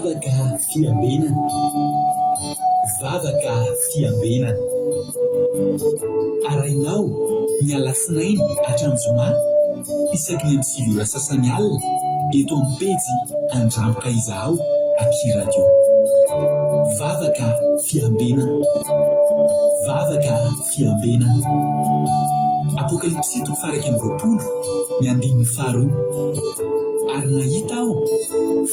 Vavaka fiambenana. Vavaka fiambenana. Arainao ny alasinainy hatramin'ny zoma isaky ny amin'ny 7 sasany alina eto amin'ny pejy Andramo izahao aty radio. Vavaka fiambenana. Vavaka fiambenana. Apokalipsy 3:20 ny 5:2. Ary nahita aho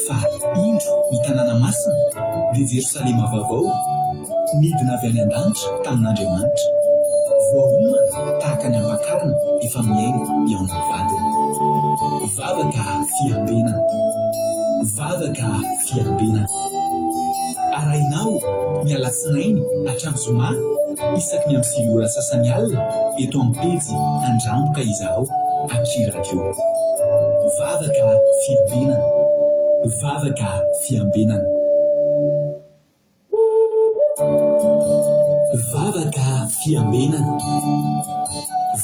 fa indro ny tanàna masina dia Jerosalema vaovao midina avy any an-danitra tamin'Andriamanitra, voahomana tahaka ny ampakarina efa miaina eo amin'ny vadiny. Vavaka fiambenana. Vavaka fiambenana. Arainao ny alasinainy hatramin'ny zoma isaky ny amin'ny 7 sasany alina eto amin'ny pejy Andramo izahao aty radio. Vavaka fiambenana. Vavaka fiambenana. Vavaka fiambenana.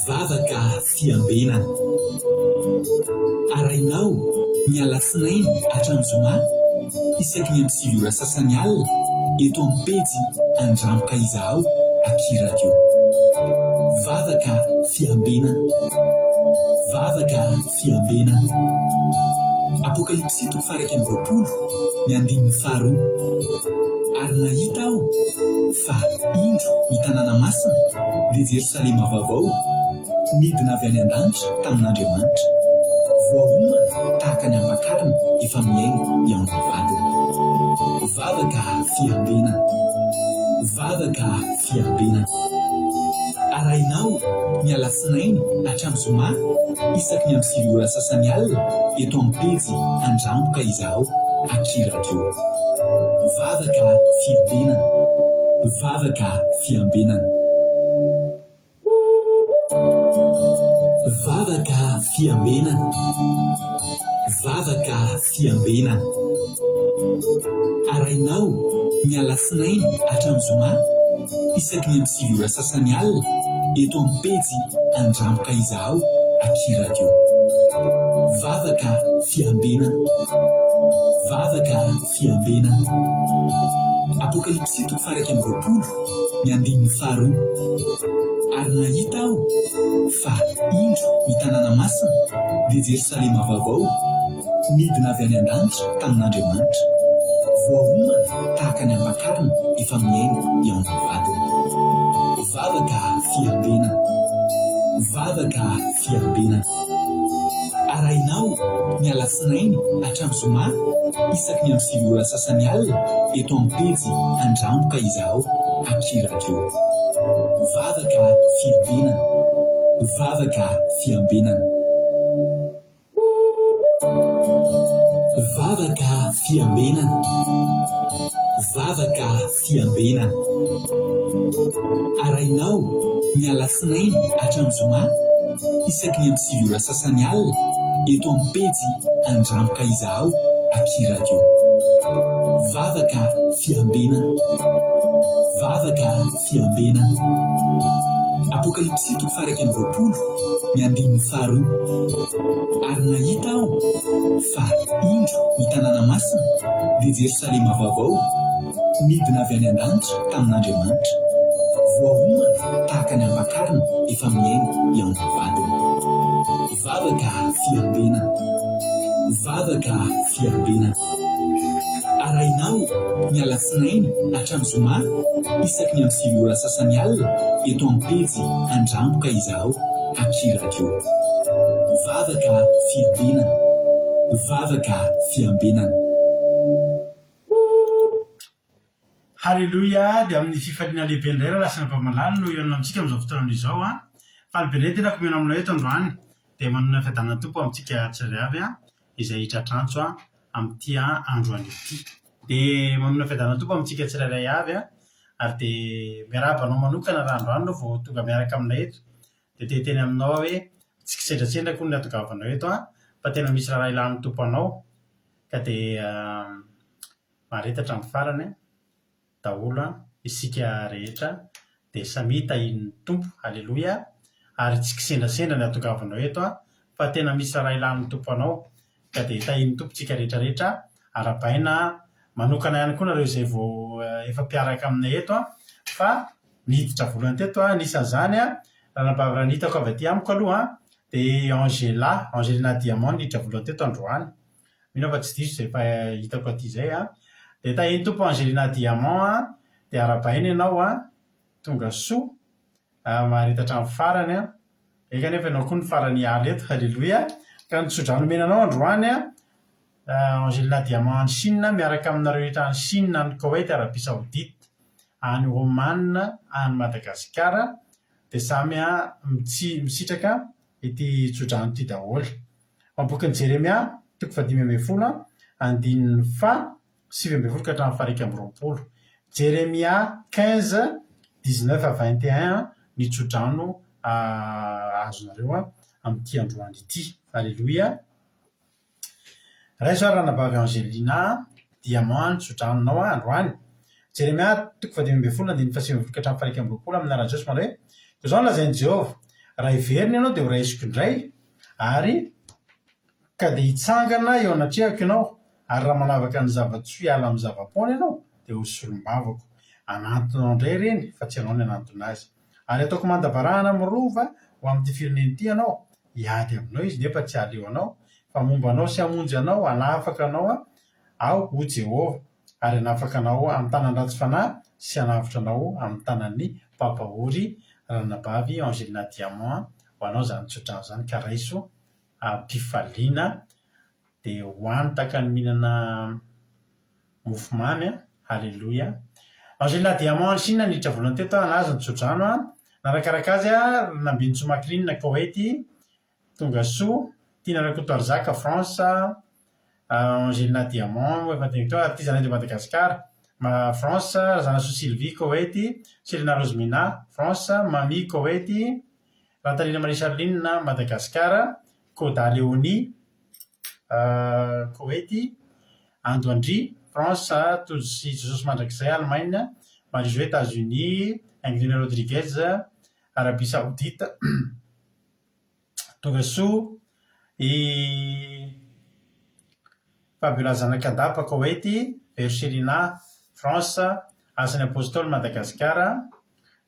Vavaka fiambenana. Arainao ny alasinainy hatramin'ny zoma isaky ny amin'ny 7 sasany alina eto amin'ny pejy Andramo izahao aty radio. Vavaka fiambenana. Vavaka fiambenana. Apokalipsy 3:20 ny 5:2. Ary nahita aho fa indro ny tanàna masina dia Jerosalema vaovao midina avy any an-danitra tamin'Andriamanitra, voahomana tahaka ny ampakarina efa miaina eo amin'ny vadiny. Vavaka fiambenana. Vavaka fiambenana. Arainao ny alasinainy hatramin'ny zoma isaky ny amin'ny 7 sasany alina eto amin'ny pejy Andramo izahao aty radio. Vavaka fiambenana. Vavaka fiambenana. Vavaka fiambenana. Vavaka fiambenana. Arainao ny alasinainy hatramin'ny zoma isaky ny amin'ny 7 sasany alina eto amin'ny pejy Andramo izahao aty radio. Vavaka fiambenana. Vavaka fiambenana. Apokalipsy 3:20 ny 5:2. Ary nahita aho fa indro ny tanàna masina dia Jerosalema vaovao midina avy any an-danitra tamin'Andriamanitra, voahomana tahaka ny ampakarina efa miaina eo amin'ny vadiny. Vavaka fiambenana. Vavaka fiambenana. Arainao ny alasinainy hatramin'ny zoma isaky ny amin'ny 7 sasany alina eto amin'ny pejy Andramo izahao aty radio. Vavaka fiambenana. Vavaka fiambenana. Vavaka fiambenana. Vavaka fiambenana. Arainao ny alasinainy hatramin'ny zoma isaky ny amin'ny 7 sasany alina eto amin'ny pejy Andramo izahao aty radio. Vavaka fiambenana. Vavaka fiambenana. Apokalipsy 3:20 ny 5:2. Ary nahita aho fa indro ny tanàna masina dia Jerosalema vaovao midina avy any an-danitra tamin'Andriamanitra, voahomana tahaka ny ampakarina efa miaina eo amin'ny vadiny. Vavaka fiambenana. Vavaka fiambenana. Arainao ny alasinainy hatramin'ny zoma isaky ny amin'ny 7 sasany alina eto amin'ny pejy Andramo izahao aty radio. Vavaka fiambenana. Vavaka fiambenana. Halleluja. Dia amin'ny fifaliana lehibe indray raha lasina mpamalala no ianona amintsika amin'izao fotoana izao a. Fa ny benay tena komena aminao eto androany dia manana fiadanana tompo amintsika tsirairay avy a izay tratranto a amin'ity androany ity. Dia manana fiadanana tompo amintsika tsirairay avy a ary dia miarabanao manokana raha androany no vao tonga miaraka aminay eto. Dia teteny aminao hoe tsy kisendratsendra koa ny atongavagnao eto a, fa tena misy raha ilan'ny tompo anao ka dia maharetatra amin'ny farany daholo isika rehetra dia samy tahin'ny tompo. Halleluja. Ary tsy kisendrasendra ny atongavagnao eto a, fa tena misy raha ilan'ny tompo anao ka dia tahin'ny tompo tsika rehetrarehetra arabaina manokana ihany koa nareo izay vao efa mpiaraka aminay eto fa niditra voalohany teto nisan'izany ranabavy raha nitako avy aty amiko aloha dia Angelina Diamant niditra voalohany teto androany. Mino fa tsy diso izay fa hitako aty izay dia tahiny tompo Angelina Diamant dia arabaina ianao tonga soa maharitatra amin'ny farany eka nefa ianao koa ny farany aly eto. Halleloia. Ka ny tsodranomenanao androany Angelina Diamant any Chine miaraka aminareo rehetra any Chine, any Koweït, Arabie Saoudite, any Oman, any Madagasikara dia samy misitraka ity tsodrano ity daholo. Mamboky ny Jeremia 5:7-20 ka hatramin'ny 1:20. Jeremia 15:19-21 ny tsodrano azonareo amin'ity androany ity. Halleloia. Ray soa ranabavy Angelina Diamant tsodranonao androany. Jeremia 5:20-20 ka hatramin'ny 1:20 amin'ny anaran'i Jesosy manao hoe toy izao no lazain'i Jehovah, raha iverina ianao dia ho raisiko indray ary ka dia hitsangana eo anatrehako ianao, ary raha manavaka ny zava-tsoa hiala amin'ny zava-poana ianao dia ho solom-bavako. Anantonao indray ireny fa tsy ianao ny anantona azy. Ary ataoko mandavarahana mirova ho amin'ity firenena ity ianao, hiady aminao izy nefa tsy haleo anao, fa momba anao sy hamonjy anao, hanafaka anao ao ho Jehovah, ary hanafaka anao amin'ny tanany ratsy fanahy sy hanavotra anao amin'ny tanan'ny mpampahory. Ranabavy Angelina Diamant ho anao izany tsodrano izany ka raiso mpifaliana dia hoany taka ny mihinana mofomamy. Halleloia. Angelina Diamant any Chine niditra voalohany teto anazy ny tsodrano narakaraka azy nambiny Tsomaklinina Koweït, tonga soa tianareo.Kodahy France, Angelina Diamant efa teo artisanay de Madagascar, France zanasoa Sylvie Koweït, Selena Rosemina France, Mami Koweït, Ratalina Marie Charline Madagascar, Kodahy Léonie Koweït, Andoandry France, Tozy Jesosy mandrakizay Allemagne, Marie-Jo États-Unis, Ingrid Rodriguez Arabie Saoudite, tonga soa Fabiola Zanakadapa Koweït, Verselina France, Asany Apôstôly Madagascar,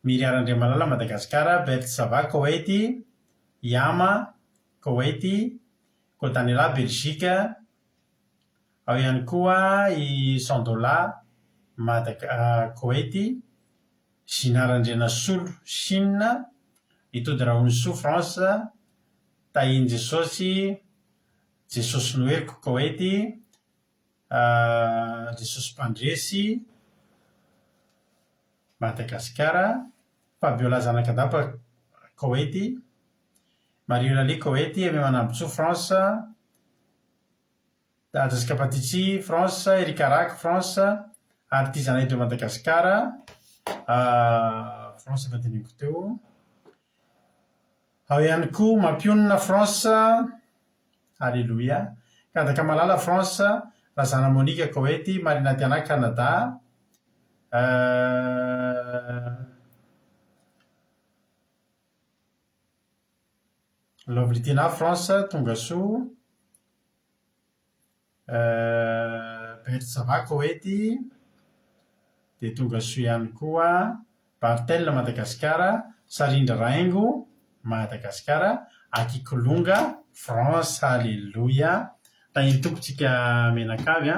Miriam Andriamalala Madagascar, Berthe Sava Koweït, Yama Koweït, Kotanela Belgique, ao ihany koa i Sandola Koweït, Zinarandrena Solo Chine, Itody Raoniso France, Tahiny Jesosy Noeriko Koweït, Jesosy Mpandresy Madagascar, Fabiola Zanakadapa Koweït, Marie Eulalie Koweït, Aimé Manambotso France, Jessica Patitsi France, Erika Rak France, artisanay de Madagascar, France efa teneniko teo. Ao ihany koa Mampionina France, Alléluia, Kadaka Malala France, Razana Monika Koweït, Marina Diana Canada, Lovritina France, tonga soa, Berthe Sava Koweït, dia tonga soa ihany koa Bartel Madagascar, Sarindra Raingo Madagascar, Akikolonga France. Alléluia. Tahiny tompontsika menakavy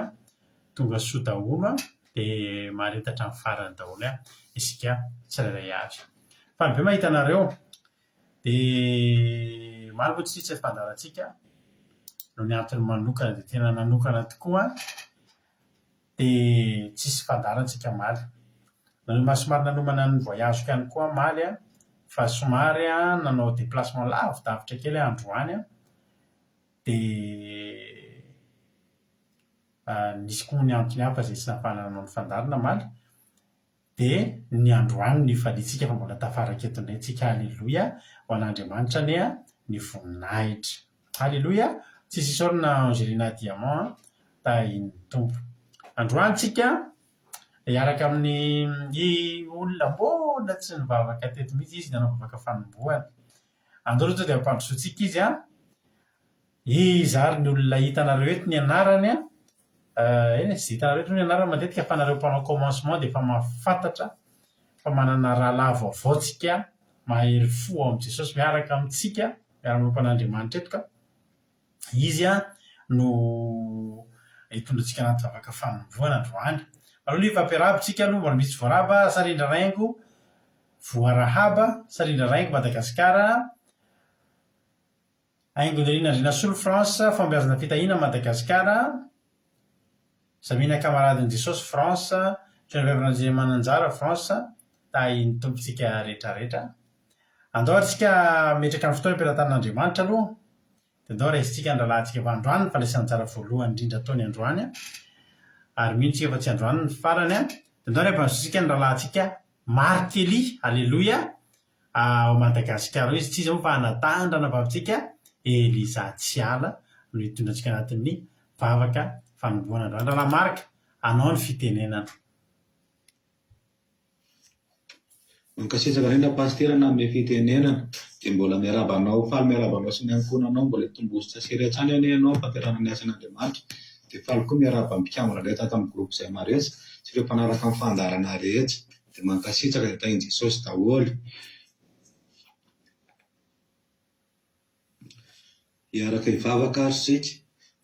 tonga soa daholo dia maharetatra amin'ny farany daholo isika tsirairay avy. Fa be mahita anareo dia maro tsy fandarantsika no ny antony manokana dia tena nanokana tokoa dia tsisy fandarantsika maly. Somary nanomana ny voyazeko ihany koa maly fa somary nanao déplacement lavidavitra kely androany dia nisy koa ny antony hafa izay tsy nahafahana nanao ny fandarana maly dia ny androany ny faliantsika fa mbola tafaraka eto indray tsika. Halleloia. Ho an'Andriamanitra ny voninahitra. Halleloia. Tsisy isorina Angelina Diamant tahiny tompo. Androany tsika hiaraka amin'ny olona mbola tsy nivavaka teto mihitsy izy nanao vavaka fanombohana. Andao ohatra dia ampandrosoantsika izy izy ary ny olona hitanareo eto ny anarany eny zay hitanareo toy ny anarana matetika fa nareo mpanao commencement dia efa mahafantatra fa manana rahalahy vaovaotsika mahery fo ao amin'i Jesosy miaraka amintsika miara-mampan'Andriamanitra eto ka izy no hitondratsika anaty vavaka fanomboana androany. Aloha ny fampiarabitsika aloha mbola misy voaraba sarindra raingo voarahaba sarindra raingo Madagasikara aingonirina andrina solo France fambeazana fitahina Madagasikara zamina kamaradin' Jesosy France fianakavian'izay mananjara France tahi ny tompontsika rehetrarehetra. Andao atsika metraka ny fotoana ampelantan'Andriamanitra aloha dia andao raisitsika andralantsika fa androany ny fandraisana anjara voalohany indrindra taony androany ary mihintsika fa tsy androany ny farany dia andao rehefa andralantsika martely alleloia ao Madagasikara izy tsy izy moa fa anatandrana vavintsika Eliza Tsiala no hitondratsika anatin'ny vavaka fanomboana androany. Rahalahy Marika anao ny fitenenana. Mankasitraka indrindra pastera na amin'ny fitenenana dia mbola miarabanao faly miarabanao sy ny ankonanao mbola tombositra sery-atsany any ianao fampiarana ny asan'Andriamanitra dia faly koa miaraba mpikambana rehetra tato amin'ny groupe izay maresy sy ireo mpanaraka amin'ny fandarana rehetra dia mankasitraka dia tahin' Jesosy daholo. Iaraka hivavaka ary sika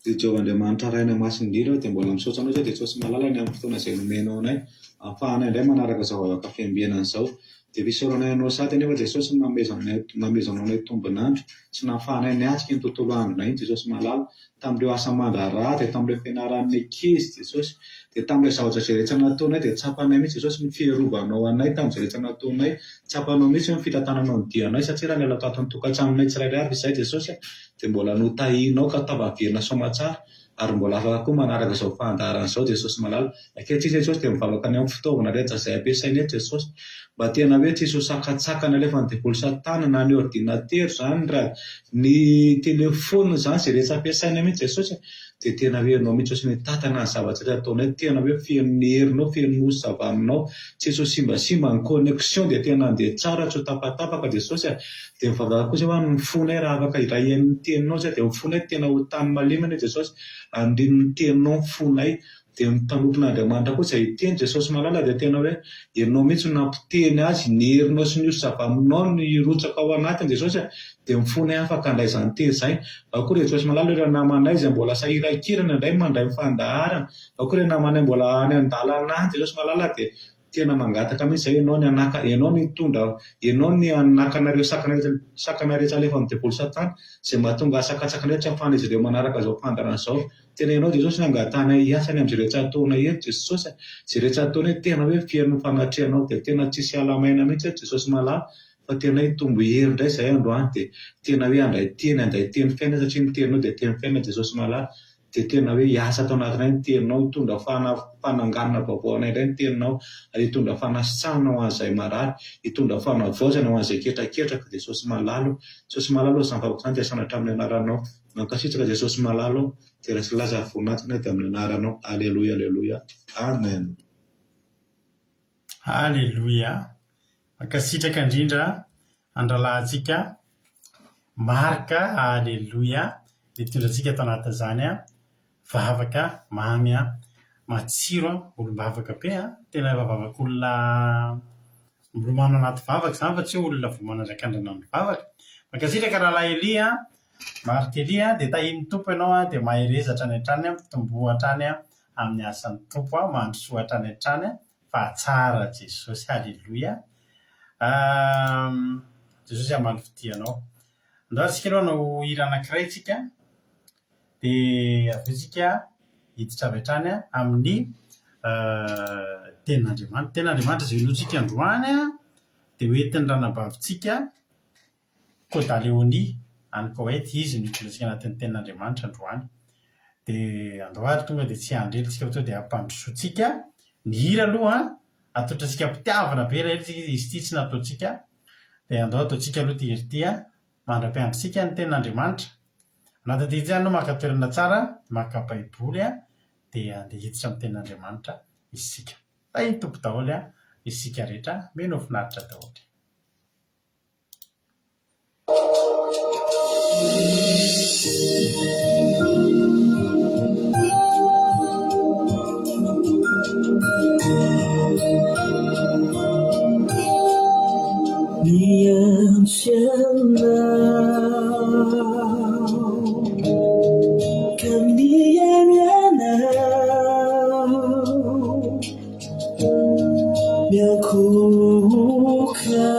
dia Jehovahandriamanitra raina masindrira dia mbola misaotra anao dia Jesosy malala ny amin'ny fotoana izay nomenao anay ahafahanay indray manaraka izao vavaka fiambiana izao dia visaoranay anao sady anefa Jesosy namezanao anay tombonandro sy nahafahanay niatrika ny tontolo andronay iny Jesosy malala tamin'ireo asa mandrarà dia tamin'ireo fianaran'ny ankizy Jesosy dia tamin'ilay zavatra izay rehetra nataonay dia tsapanay mihitsy Jesosy ny fiarovanao anay tamin'izay rehetra nataonay tsapanao mihitsy ny fitantananao ny dianay satria raha niala tato ny tokantranonay tsirairay avy izay Jesosy dia mbola notahinao ka tavaverina soamatsara ary mbola afaka koa manaraka izao fahandarana izao Jesosy malala. Ankehitriny Jesosy dia mivavaka ny amin'ny fitaovana rehetra izay ampiasainy eto Jesosy mba tena hoe tsisy ho sakatsakana alefa ny devolo satana na ny ordinateur izany raha ny telefona izany izay rehetra ampiasaina mihitsy Jesosy dia tena hoe anao mihitsy Jesosy mitantana ny zavatra ataonay tena hoe fihain'ny herinao fihain'ny nosy avy aminao tsisy ho simbasimba ny connexion dia tena andeha tsara tsy ho tapatapaka Jesosy dia mivavaka kosa hoe mifonay raha afaka irahen'ny teninao dia mifonay tena ho tany malemana Jesosy andrin'ny teninao mifonay dia mpanompin'Andriamanitra koa izay hiteny Jesosy malala dia tena hoe ianao mihitsy nampiteny azy ny herinao sy ny osy avy aminao ny rotsaka ao anatiny Jesosy dia mifonay afaka handray izany teny izay. Ao koa Jesosy malala ireo namanay izay mbola sahiran-kirana indray mandray mifandaharana ao koa ireo namanay mbola any an-dalana Jesosy malala dia tena mangataka mihitsy izay ianao ny tondra ianao ny anakanareo sakana rehetra alefa amin'ny devolo satana izay mahatonga asakatsakana rehetra amfan'izy ireo manaraka izao fandarana izao tena ianao Jesosy ny angatanay hiasany amin'izay rehetra ataonay eto Jesosy izay rehetra ataonay tena hoe fihain'ny fanatrehanao dia tena tsisy alamaina mihitsy eto Jesosy malala fa tena hitombo hery indray izay androany dia tena hoe andray teny fiaina satria ny teninao dia teny fiaina Jesosy malala dia tena hoe hiasa tao anatinay ny teninao hitondra fananganana vaovao anay indray ny teninao ary hitondra fanasana ho an'izay marary hitondra fanavaozana ho an'izay ketraketraka Jesosy malalo Jesosy malalo izany vavaka izany dia sanatra amin'ny anaranao mankasitraka Jesosy malalo dia raha sy laza voninahitra dia amin'ny anaranao alleluia alleluia amen. Alleluia. Mankasitraka indrindra andralantsika Marika alleluia dia hitondrantsika tao anatin'izany vavaka mamy matsiro olombavaka be tena vavaka olona milomano anaty vavaka izany fa tsy olona vao manandrakandrana ny vavaka. Mankasitraka rahalahy Elia Marika Elia dia tahin'ny tompo ianao dia maherezatra any hatrany mitombohatra any amin'ny asan'ny tompo mandrosoatra any hatrany fa tsara Jesosy alleluia. Jesosy hamaly fidianao. Andao antsika aloha no hira anankiray tsika dia avy eo tsika hiditra avy hatrany amin'ny tenin'Andriamanitra. Tenin'Andriamanitra izay notsika androany dia hoentin'ny ranabavintsika Kodahy any Koet izy no hitondrantsika anatin'ny tenin'Andriamanitra androany. Dia andao ary tonga dia tsy handrelitsika fa dia hampandrosoantsika ny hira aloha atotrantsika mpitiavana be rehetra izy ity tsy nataontsika dia andao ataontsika aloha ty hery ty mandra-piandritsika ny tenin'Andriamanitra. Anatin'ity izany no maka toerana tsara maka baiboly dia andeha hiditra amin'ny tenin'Andriamanitra isika. Tahin'ny tompo daholo isika rehetra mino finaritra daholo. kuka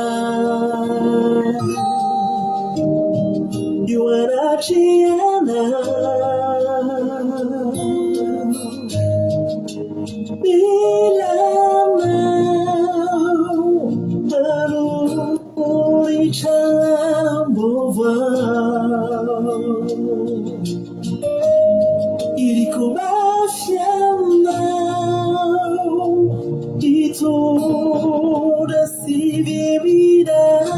you anachiana bilama baru icambova irikubashama itoda sivividai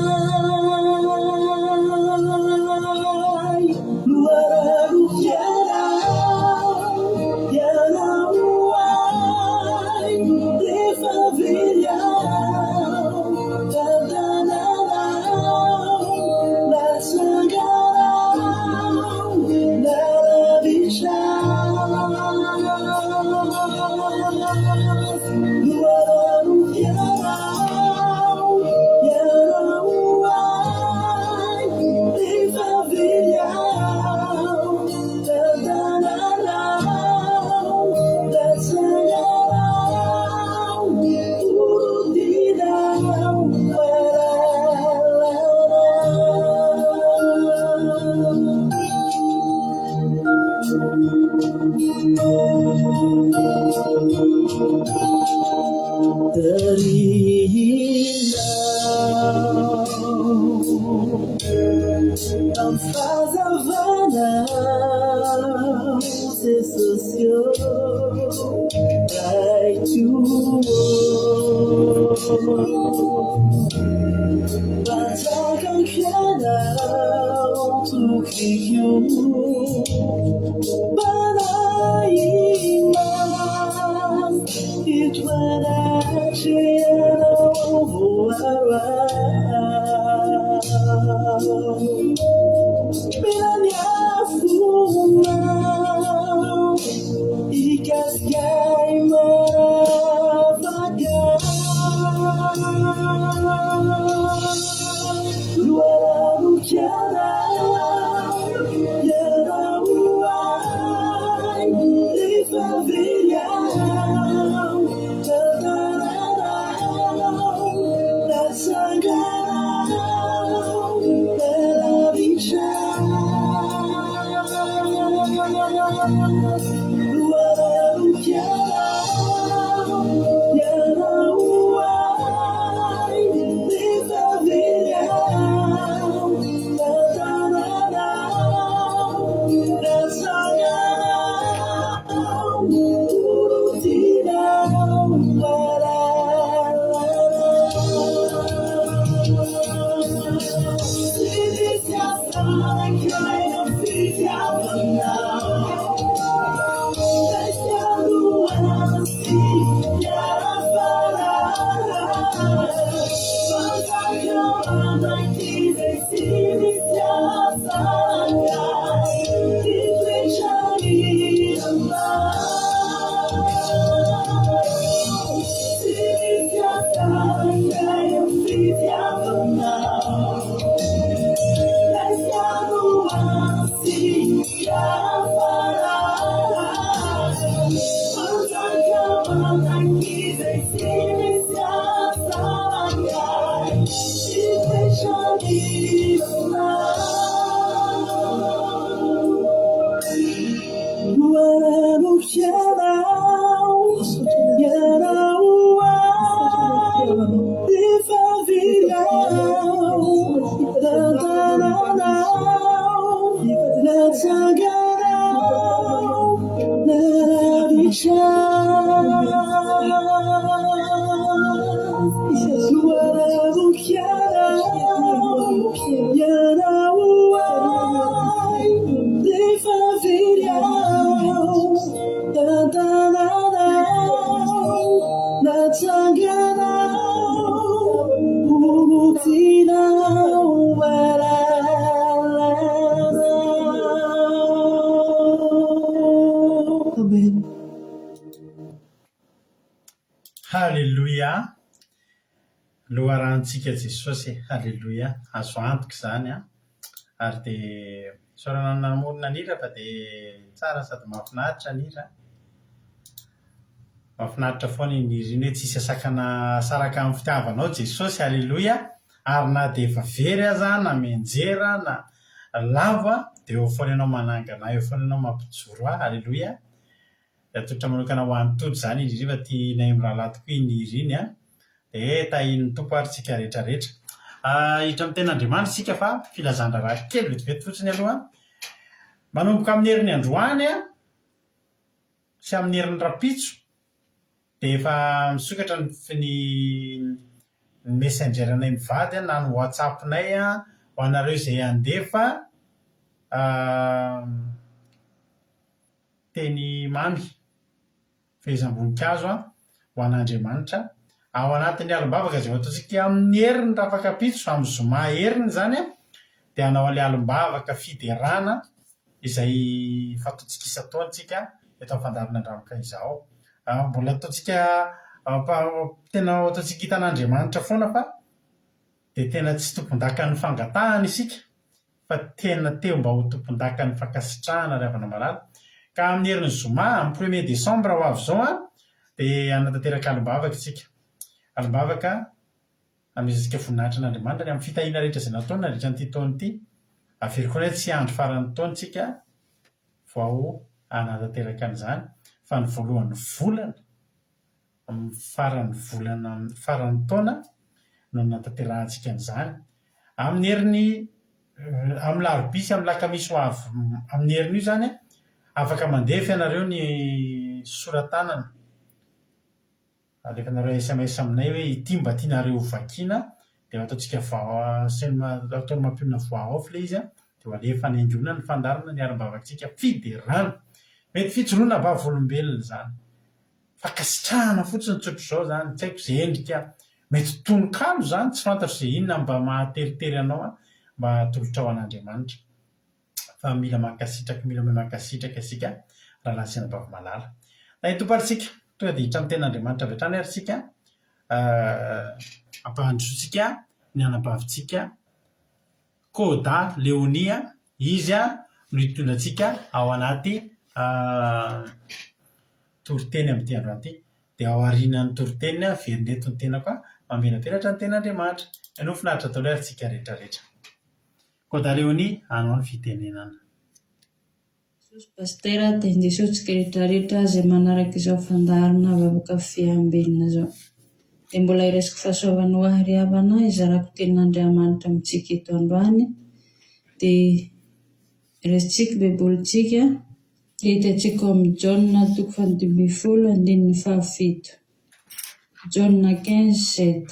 luararu yara yara uai defavilha tadanarau lasangarau laravishai Não faz Havana, se socio, vai tu, baca canal, tu rio, Banaimas, e tu Minha fuma e cascai maravagar luar cara yara uai de favilha tadarau da sangarau pela bicha Halleluia. Loharantsika Jesosy. Halleluia. Azo antoka izany a. Ary dia saorana namorona nira fa dia tsara sady mahafinaritra nira. mahafinaritra foana iny iriny hoe tsisy asakana saraka amin'ny fitiavanao Jesosy, halleloia. Ary na dia efa very aza na menjera na lava dia eo foana ianao manangana, eo foana ianao mampijoro ahy, halleloia. Dia atolotra manokana ho an'ny Todo izany izy iny fa tianay amin'ny rahalahy tokoa iny iriny a. Dia tahin'ny Tompo ary tsika rehetrarehetra. Hiditra amin'ny ten'Andriamanitra isika fa filazana raha kely vetivety fotsiny aloha. Manomboka amin'ny herin'ny androany sy amin'ny herin'ny rapitso dia efa misokatra ny messenger anay mivady na ny WhatsApp-nay ho anareo izay handefa teny mamy fehezam-boninkazo ho an'Andriamanitra ao anatin'ny alim-bavaka izay ataontsika amin'ny herin'ny rafakapitso, amin'ny zoma heriny izany dia hanao ilay alim-bavaka fiderana izay fataontsika isan-taontsika eto amin'ny fandaharana Andramoka izao. Mbola ataontsika tena ataontsika hitan'Andriamanitra foana fa dia tena tsy tompon-dakan'ny fangatahana isika fa tena teo mba ho tompon-dakan'ny fankasitrahana ry havana malala. Ka amin'ny herin'ny zoma amin'ny 1er Desambra ho avy izao dia hanatanteraka alim-bavaka isika. Alim-bavaka hanomezantsika voninahitra n'Andriamanitra ny amin'ny fitahiana rehetra izay nataony nandritra n'ity taona ity. Avery koa hoe tsy andro faran'ny taona isika vao hanatanteraka an'izany fa ny voalohan'ny volana amin'ny faran'ny taona no natanterantsika an'izany. Amin'ny herin'ny amin'ny larobia amin'ny lakamisy ho avy amin'ny heriny io izany afaka mandefa ianareo ny soratanana. Alefa nareo SMS aminay hoe ity mba tianareo ho vakiana dia ataontsika ataony mampionina voix off ilay izy dia ho alefa hanaingoana ny fandarana ny alim-bavakantsika fiderana. Mety fijoroana vavolombelona izany. Fankasitrahana fotsiny tsotro izao izany, tsy haiko izay endrika mety tononkalo izany, tsy fantatro izay inona mba mahateritery anao mba hatolotra ho an'Andriamanitra. Fa mila mankasitraka isika raha lasina bavy malala. Tompo ary isika tonga dia hiditra amin'ny ten'Andriamanitra avy hatrany ary isika ampahandrosoantsika ny anabavintsika Kodahy izy no hitondrantsika ao anaty toriteny amin'ity andro ity. Dia ao aorianan'ny toriteny verineto ny tenako mamelabelatra ny ten'Andriamanitra. Ianao finaritra daholo ary tsika rehetrarehetra. Kodahy anao ny fitenenana. Pastera dia indesotsika rehetrarehetra izay manaraka izao fandaharana vavaka fiambelona izao. Dia mbola iresiko fahasoavana ho ahy ry havana izarako tenin'Andriamanitra amintsika eto androany. Dia iresintsika bebolitsika dia hitantsika amin'ny Jaona 20:17. Jaona 15:7.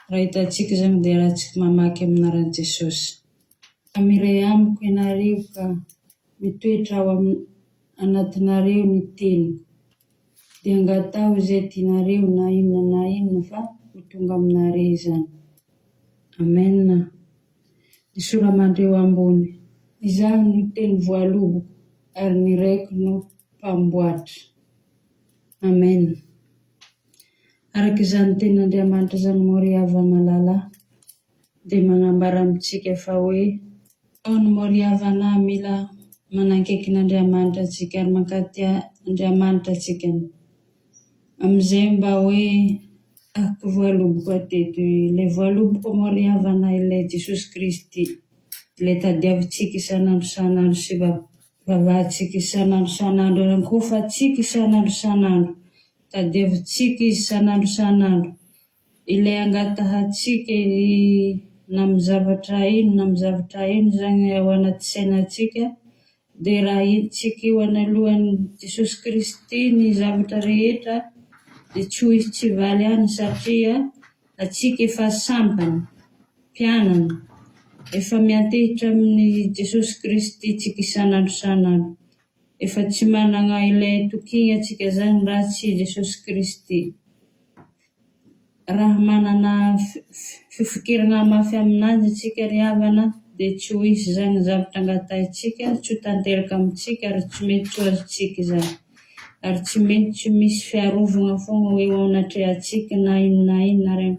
Raha hitantsika izany dia rahantsika mamaky aminaran'i Jesosy. Amiray amiko ianareo ka mitoetra ao anatinareo ny teniko. Dia angataho izay tianareo na inona fa ho tonga aminareo izany. Amen. Ny soramandreo ambony. Izaho no teny voaloboko ary ny raiko no mpamboatra. Amen. Araka izany ten'Andriamanitra izany mori havana malala dia manambara amintsika fa hoe ao ny mori havana mila manankaiky n'Andriamanitra antsika ary mankaty Andriamanitra antsika. Amin'izay mba hoe ahako voaloboko ateto ilay voaloboko mori havana ilay Jesosy Kristy ilay tadiavintsika isan'andro sy vavahantsika isan'andro rankofantsika isan'andro tadiavintsika isan'andro ilay angatahantsika na amin'ny zavatra ino izany ao anaty sainantsika dia raha entsika eo analohan'i Jesosy Kristy ny zavatra rehetra dia tsy ho izy tsy valy any satria atsika efa sambany mpianana efa miantehitra amin'ny Jesosy Kristy tsika isan'andro efa tsy manana ilay tokiana atsika izany raha tsy Jesosy Kristy. Raha manana fifikirana mafy aminazy atsika ry havana dia tsy ho izy izany zavatra angatahintsika, tsy ho tanteraka amintsika ary tsy mety ho azontsika izany. Ary tsy mety tsy misy fiarovana foana hoe ho anatrehantsika na inona ary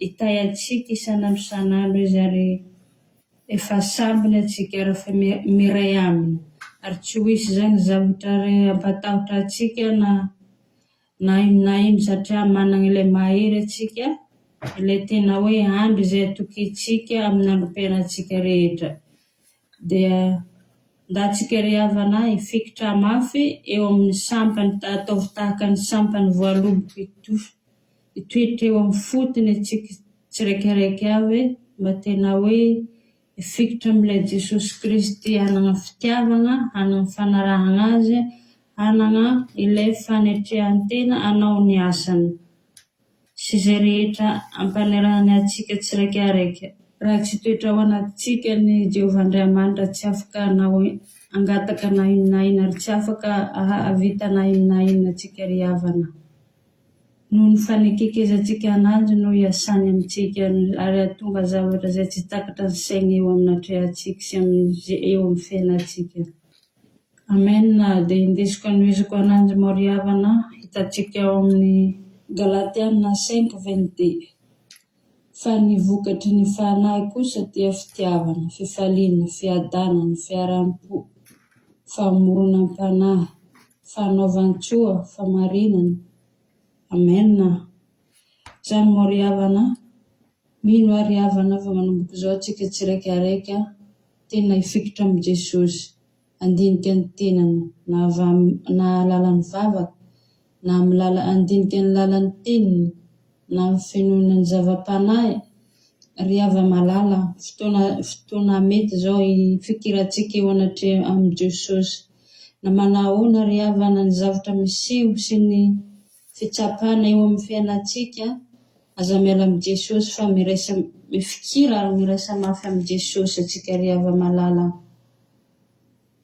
hitahy antsika isan'andro izy ary efa sambiny atsika ary efa miray aminy. Ary tsy ho izy izany zavatra ampatahotra antsika na na ino satria manana ilay mahery atsika, ilay tena hoe andro izay atokintsika amin'ny androm-piainantsika rehetra. Dia ndatsika ry havana hifikitra mafy eo amin'ny sampany, ataovy tahaka ny sampany voaloboko hitoetra eo amin'ny fotony atsika tsiraikiraiky avy mba tena hoe hifikitra amin'ilay Jesosy Kristy, hanana fitiavana, hanana fanarahana azy, hanana ilay fanetrehantena hanao ny asany. Sy izay rehetra ampanarahany atsika tsiraikiraiky. Raha tsy toetra ao anatintsika ny Jehovah Andriamanitra, tsy afaka hanao angataka na inona ary tsy afaka havita na inona atsika ry havana. Noho ny fanekekezantsika anazy no hiasany amintsika ary hahatonga zavatra izay tsy takatra ny saina eo amin'ny hatrehantsika sy eo amin'ny fiainantsika. Amen. Dia indesiko anoezako ananjy mao ry havana, hitantsika ao amin'ny Galatiana 5:22. Fa ny vokatry ny fanahy kosa dia fitiavana, fifaliana, fiadanana, fiaram-po, famoronam-panahy, fanaovan-tsoa, famarinana. Amen. Izany mao ry havana, mino ary havana fa manomboka izao atsika tsiraikiraiky tena hifikitra amin'ny Jesosy, andinika ny tenany, na lalan'ny vavaka, na andinika ny lalan'ny teniny, na amin'ny finoana ny zava-panahy. Ry hava malala, fotoana mety izao hifikirantsika eo amin'ny Jesosy. Na manahoana ry havana ny zavatra miseho sy ny fitsapana eo amin'ny fiainantsika, aza miala amin'ny Jesosy fa mifikira ary miraisa mafy amin'ny Jesosy atsika ry hava malala.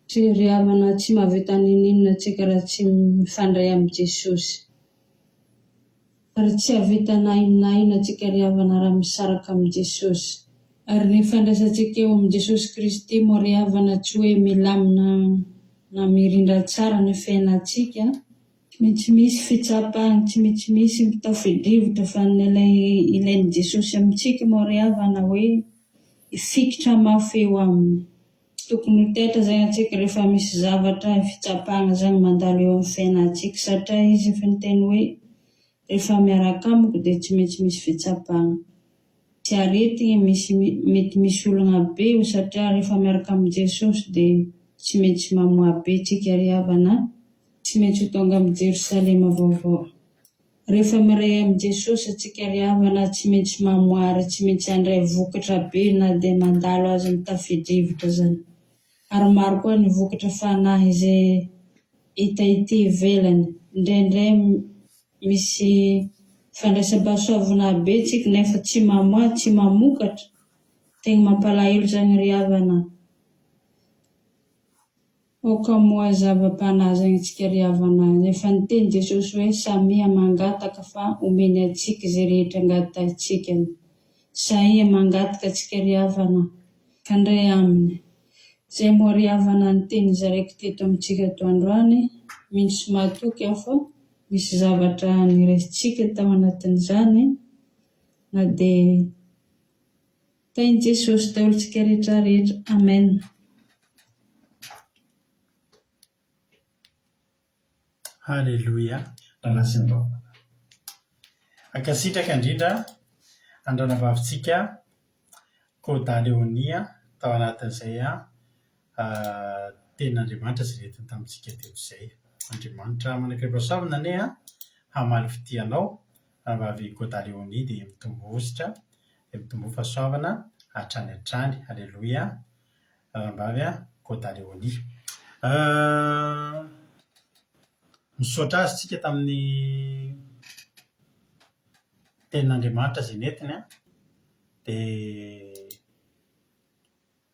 Tsy ry havana tsy mahavita ninona atsika raha tsy mifandray amin'ny Jesosy. Ary tsy havita na inona atsika ry havana raha misaraka amin'ny Jesosy. Ary ny fandraisantsika eo amin'ny Jesosy Kristy moa ry havana tsy hoe milamina na mirindra tsara ny fiainantsika. Tsy maintsy misy fitsapana, tsy maintsy misy mitafidrivotra fa ilain'i Jesosy amintsika moa ry havana hoe hifikitra mafy eo aminy. Tokony ho tetra izay atsika rehefa misy zavatra fitsapana izany mandalo eo amin'ny fiainantsika satria izy efa niteny hoe rehefa miaraka amiko dia tsy maintsy misy fitsapana. Tsy aretina mety misy olona be satria rehefa miaraka amin'ny Jesosy dia tsy maintsy mamoha be tsika ry havana, tsy maintsy ho tonga amin'ny Jerosalema vaovao. Rehefa miray amin'ny Jesosy atsika ry havana tsy maintsy mamoara, tsy maintsy handray vokatra be na dia mandalo azy mitafidrivotra zany. Ary maro koa ny vokatra fanahy izay hita ivelany. Indraindray misy fandraisam-pahasoavana be tsika nefa tsy mamoa, tsy mamokatra. Tegna mampalahelo zany ry havana. Oka moa zava-panahy zany tsika ry havana. Efa niteny Jesosy hoe samia mangataka fa omeny atsika izay rehetra angatantsika. Saia mangataka atsika ry havana, fandray aminy. Izay moa ry havana niteny zaraiky teto amintsika androany. Misy matoky aho misy zavatra niraisintsika tao anatin'izany. Na dia tain'i Jesosy daholotsika rehetra rehetra. Amen. Halleluia. Ranasinao. Ankasitraka indrindra andranavavitsika Kodahy tao anatin'izay tenin'Andriamanitra izay retiny tamintsika teto izay. Andriamanitra manakaipasoavana ane hamaly fitianao vavy Kodahy dia mitombo-hositra, dia mitombo fahasoavana hatrany hatrany. Halleluia. Vavy Kodahy. Misaotra azy tsika tamin'ny tenin'Andriamanitra izay netiny dia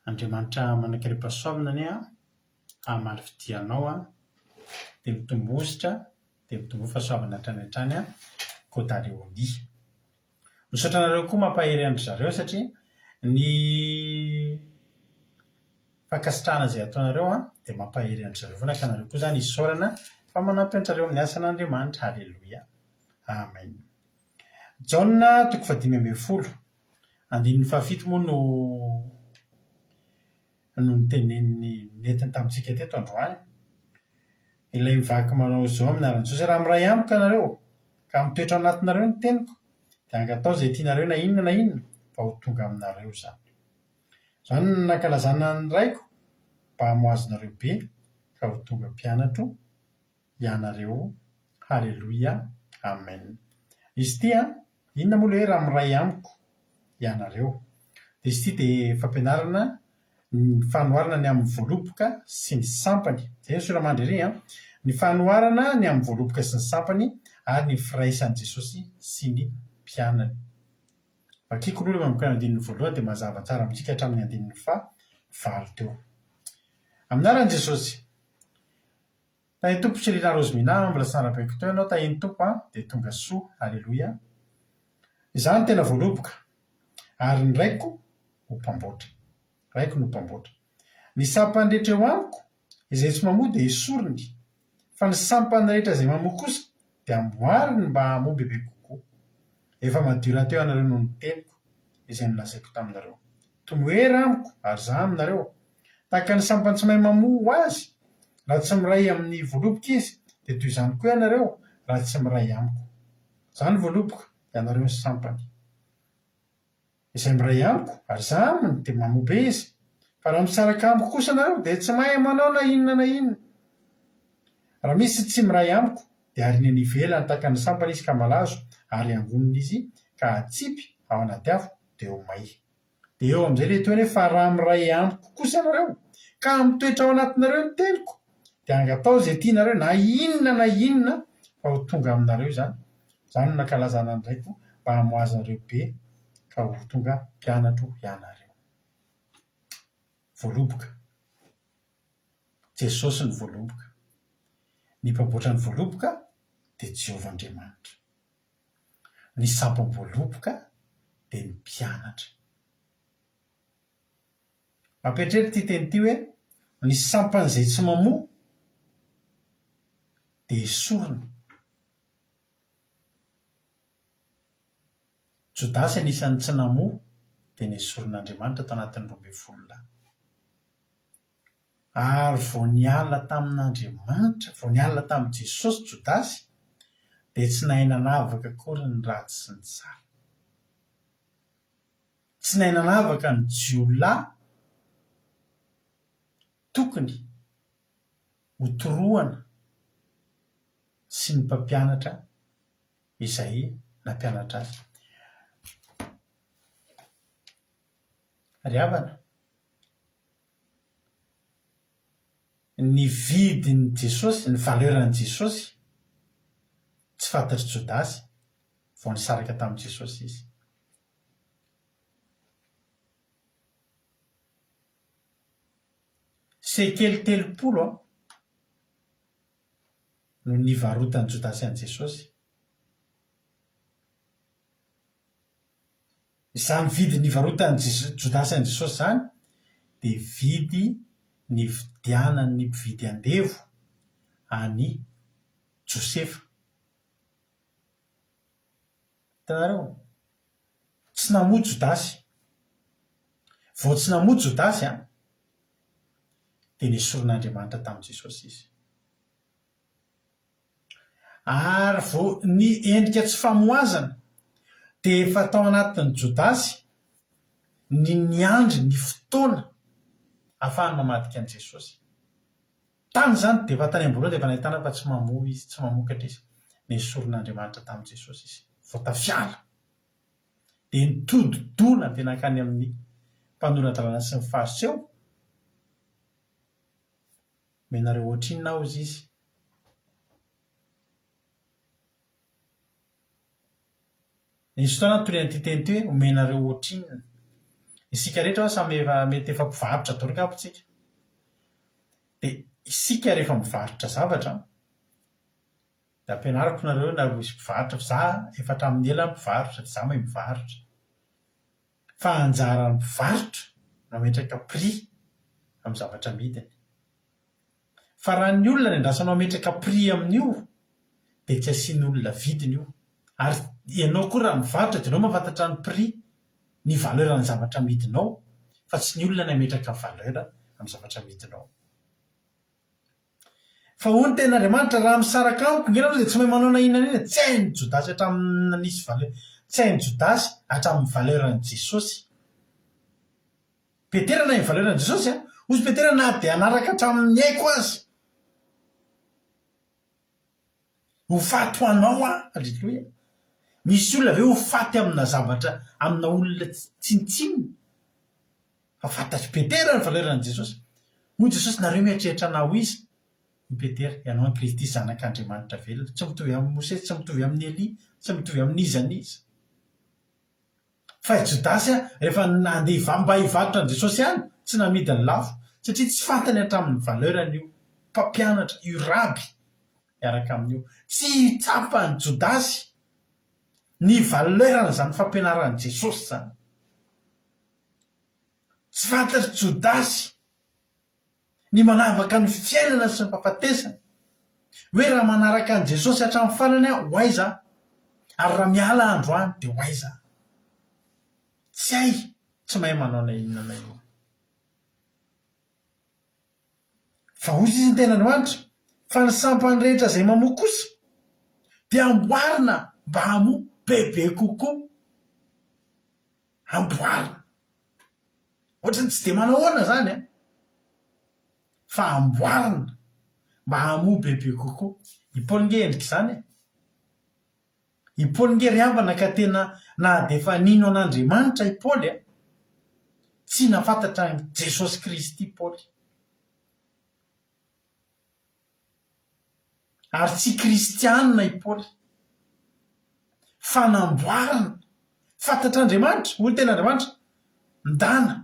Andriamanitra manakaipasoavana ane hamaly fitianao dia mitombo-hositra, dia mitombo fahasoavana hatrany hatrany Kodahy. Misaotra anareo koa mampahery andry zareo satria ny fankasitrahana izay ataonareo dia mampahery andry zareo foana ka anareo koa izany isaorana fa manampy antsareo amin'ny asan'Andriamanitra. Halleluia. Amen. Jaona 5:10, 7 moa no niteneniny netiny tamintsika teto androany. ilay mivaky manao zao aminaran'i Jesosy raha miray amiko ianareo ka mitoetra ao anatinareo ny teniko dia angatao izay tianareo na inona fa ho tonga aminareo izany. Izany no nankalazana ny raiko mba hamoazonareo be ka ho tonga mpianatro ianareo. Halleloia, amen. Izy ity inona moa hoe raha miray amiko ianareo? Dia izy ity dia fampianarana ny fanoharana ny amin'ny voaloboka sy ny sampany. Izay ny soramandry ery ny fanoharana ny amin'ny voaloboka sy ny sampany ary ny firaisan'i Jesosy sy ny mpianany. Vakiko aloha amin'ny andininy voalohany dia mazava tsara amintsika hatramin'ny andininy fahavalo teo. Aminaran'i Jesosy, tahin'ny tompo tsy riana rozimina mbola tsy narabaiko teo ianao tahin'ny tompo dia tonga soa. Halleloia. Izaho no tena voaloboka ary ny raiko ho mpamboatra. Raiko no mpamboatra. Ny sampany rehetra eo amiko izay tsy mamoa dia esoriny, fa ny sampany rehetra izay mamoa kosa dia amboariny mba hamoa bebe kokoa. Efa madio rahateo ianareo noho ny teniko izay nolazaiko taminareo. Tomoera amiko ary izaho aminareo. Tahaka ny sampany tsy mahay mamoa azy raha tsy miray amin'ny voaloboka izy dia toy izany koa ianareo raha tsy miray amiko. Izany voaloboka ianareo ny sampany. Izay miray amiko ary izaho aminy dia mamoa be izy. Fa raha misaraka amiko kosa ianareo dia tsy mahay manao na inona. Raha misy tsy miray amiko dia ariany ivelany tahaka ny sampany izy ka malazo ary angonina izy ka atsipy ao anaty afo dia ho may. Dia eo amin'izay ilay toeny hoe fa raha miray amiko kosa ianareo ka mitoetra ao anatinareo ny teniko dia angatao izay tianareo na inona fa ho tonga aminareo izany. Izany no nankalazana ny raiko mba hamoazanareo be ka ho tonga mpianatro ianareo. Voaloboka. Jesosy ny voaloboka. Ny mpamboatra ny voaloboka dia Jehovah Andriamanitra. Ny sampany voaloboka dia ny mpianatra. Mampieritreritra ity teny ity hoe ny sampany izay tsy mamoa dia esorina. Jodasy anisan'ny tsy namoa dia nesorin'Andriamanitra tao anatin'ny 12 ary vao niala tamin'Andriamanitra, vao niala tamin'i Jesosy Jodasy dia tsy nahay nanavaka akory ny ratsy sy ny tsara. Tsy nahay nanavaka ny jiolahy tokony ho torohana sy ny mpampianatra izay nampianatra azy. Ry havana, ny vidin'i Jesosy, ny valeran'i Jesosy tsy fantatry Jodasy vao nisaraka tamin'i Jesosy izy. Sekely 30 no nivarotany Jodasy an'i Jesosy. Izany vidy nivarotany Jodasy an'i Jesosy izany dia vidy nividianany ny mpividy andevo any Josefa. Hitanareo, tsy namoa Jodasy. Vao tsy namoa Jodasy dia nesorin'Andriamanitra tamin'i Jesosy izy. Ary vao ny endrika tsy famoazana dia efa tao anatin'ny Jodasy ny andro, ny fotoana ahafahany mamadika an'i Jesosy. Tany izany dia efa tany amboloha dia efa nahitana fa tsy mamoa izy, tsy mamokatra izy. Nesorin'Andriamanitra tamin'i Jesosy izy. Vao tafiala dia nitodi-doana dia nankany amin'ny mpanoratra sy ny fariseho. Menareo ohatrinona ao izy. Nisy fotoana toy an'ity teny ity hoe omenareo ohatrinona. Isika rehetra samy mety efa mpivarotra daholo tsika. Dia isika rehefa mivarotra zavatra dia ampianariko nareo na misy mpivarotra fa izaho efa hatramin'ny ela mpivarotra dia izaho mahay mivarotra. Fa anjaran'ny mpivarotra mametraka prix amin'ny zavatra amidiny. Fa raha ny olona ny andrasanao mametraka prix amin'io dia tsy asiany olona vidiny io. Ary ianao koa raha mivarotra dia ianao mahafantatra ny prix, ny valeur ny zavatra amidinao, fa tsy ny olona ny ametraka valeur amin'ny zavatra amidinao. fa hoy tena Andriamanitra raha misaraka amiko ngenao dia tsy mahay manao na inona inona tsy hainy Jodasy hatramin'ny nisy tsy hainy Jodasy hatramin'ny valeran'i Jesosy. Petera na ivalerana Jesosy ozy Petera na dia anaraka hatramin'ny haiko azy ho faty ho anao alleloia. Misy olona ve ho faty amina zavatra amina olona tsinitsiny fa fantatry Petera ny valeran'i Jesosy. Moa Jesosy nareo mieritreritra anao izy ny Petera ianao an Kristy zanak'Andriamanitra velona tsy mitovy amin'ny Mosesy tsy mitovy amin'ny Elia tsy mitovy amin'ny izaniza. Fa Jodasy rehefa nandeha mba hivarotra an Jesosy any tsy namidy ny lafo satria tsy fantany hatramin'ny valerany io mpampianatra io raby miaraka amin'io tsy tsapany Jodasy ny valerana zany fampianaran'i Jesosy zany. Tsy fantatry Jodasy ny manavaka ny fiainana sy ny fahafatesana hoe raha manaraka an Jesosy hatramin'ny farany ho aiza ary raha miala androany dia ho aiza. Tsy hay tsy mahay manao na inona na inona. Fa hoy izy ny tena Andriamanitra fa ny sampany rehetra izay mamoa kosa dia amboarina mba hamoa bebe kokoa. Amboarina ohatrany tsy dia manao ahoana zany fa amboarina mba hamoa bebe kokoa. I Paoly nge endrika izany i Paoly nge riambana ka tena na dia efa nino an'Andriamanitra i Paoly tsy nafantatra Jesosy Kristy Paoly ary tsy kristianina i Paoly fa namboarina fantatr'Andriamanitra hoy tena Andriamanitra ndana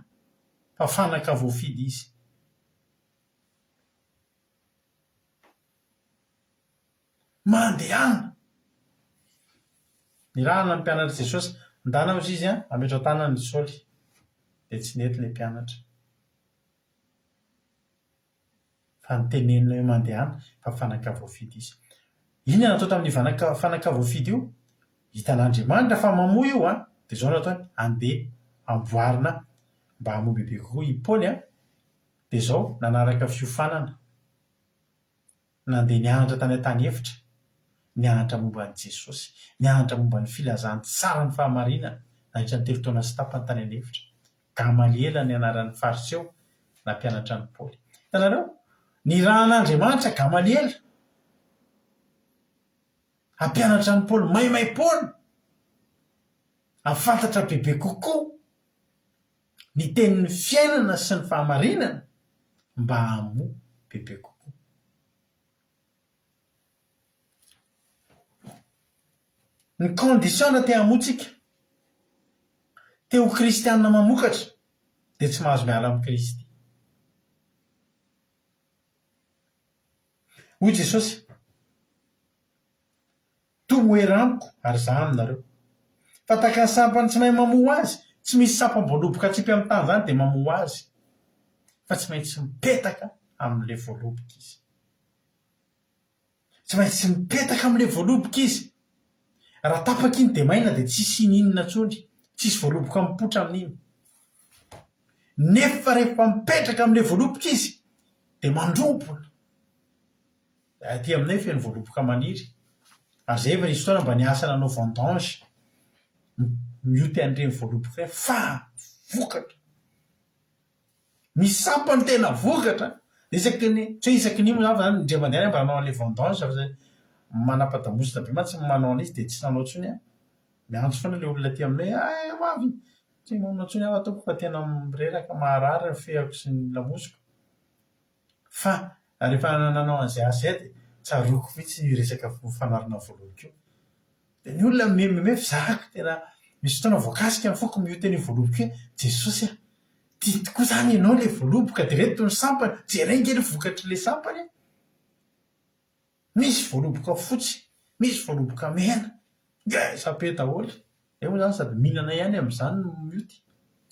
fa fanaka voafidy izy. Mandehana ny rahana ny mpianatra Jesosy ndana ozy izy ametrao tanany Saoly dia tsy nety ilay mpianatra fa nitenenina hoe mandehana fa fanaka voafidy izy. Inona natao tamin'ny fanaka voafidy io? Hitan'Andriamanitra fa mamoa io dia zao nataony andeha amboarina mba hamoa bebe kokoa. I Paoly dia zao nanaraka fiofanana nandeha nianatra tany an-tany efitra nianatra momba an'i Jesosy nianatra momba ny filazany tsara ny fahamarinana nahitra ny 3 taona sy tapany tany an'efitra. Gamaliela ny anaran'ny fariseo na mpianatra ny Paoly. Hitanareo ny rahan'Andriamanitra Gamaliela hampianatra ny Paoly maimay Paoly afantatra bebe kokoa ny tenin'ny fiainana sy ny fahamarinana mba hamoa bebe kokoa. Ny kondisiona te hamoatsika te ho kristianina mamokatra dia tsy mahazo miala amin'ny Kristy. Hoy Jesosy tomoera amiko ary izaho aminareo fa tahaka ny sampany tsy mahay mamoa azy tsy misy sapam-boaloboka tsipy amin'ny tany zany dia mamoa azy fa tsy maintsy mipetaka amin'ilay voaloboka izy. Tsy maintsy mipetaka amin'ilay voaloboka izy. Raha tapaka iny dia maina dia tsisy ininona intsony tsisy voaloboka mipotra amin'iny. Nefa rehefa mipetraka amin'ilay voaloboka izy dia mandrompona. Aty aminay feno voaloboka maniry ary zay efa nisy fotoana mba niasa nanao vendange mioty an'ireny voaloboka ireny fa vokatra misampany tena vokatra isaky ny tsy isaky ny zany indray mandeha mba nanao an'ilay vendange fa zay manapa-damosina be matsy manao an'izy dia tsy nanao ntsony miantso foana ilay olona aty aminay avy tsy manao ntsony aho ataoko fa tena mireraka maharary ny feako sy ny lamosiko fa rehefa nanao an'izay asa zay dia tsaroako vitsy resaka fanarina voaloboka io. Dia ny olona memefy zahako tena misy fotoana voakasika foko mioty an'io voaloboka io Jesosy tia tokoa zany ianao ilay voaloboka dia reto ny sampany jerena ngely vokatra ilay sampany. Misy voaloboka fotsy misy voaloboka mena sapeta daholo eo zany sady mihinana ihany amin'izany no mioty.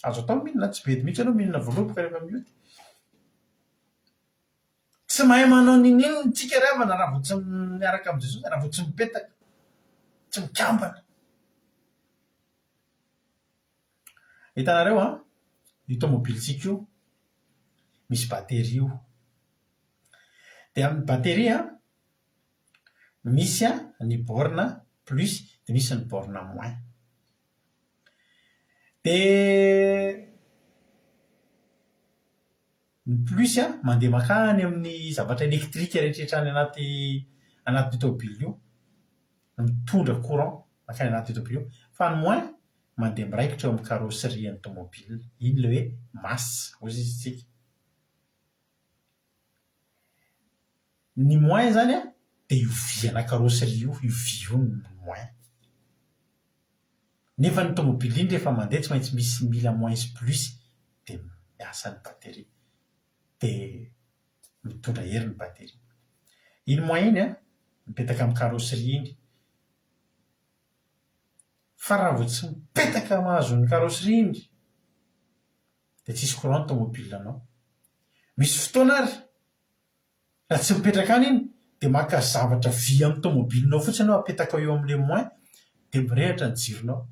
Azo atao mihinana tsy bedy mihitsy ianao mihinana voaloboka rehefa mioty. Tsy mahay manao ninino tsika ravana raha vao tsy miaraka amin'ny Jesosy raha vao tsy mipetaka tsy mikambana. Hitanareo io tomobilitsika io misy batery io dia amin'ny bateria misy ny borne plus dia misy ny borne moins. Dia ny plus mandeha makany amin'ny zavatra elektrika rehetrarehetra any anaty tômôbily io, mitondra courant makany anaty tômôbily io, fa ny moins mandeha miraikitra eo amin'ny carrosserie ny tômôbily. Iny le hoe masse ozy izy tsika. Ny moins zany dia io vy ana carrosserie io vy io ny moins. Nefa ny tômôbily iny rehefa mandeha tsy maintsy misy mila moins sy plus dia miasa ny bateria dia mitondra hery ny bateria. Iny moins iny mipetaka amin'ny carrosserie iny, fa raha vao tsy mipetaka mahazo ny carrosserie iny dia tsisy courant ny tômôbilanao. Misy fotoana ary raha tsy mipetraka any iny dia maka zavatra vy amin'ny tômôbilinao fotsiny ao apetaka eo amin'ilay moins dia mirehatra ny jironao.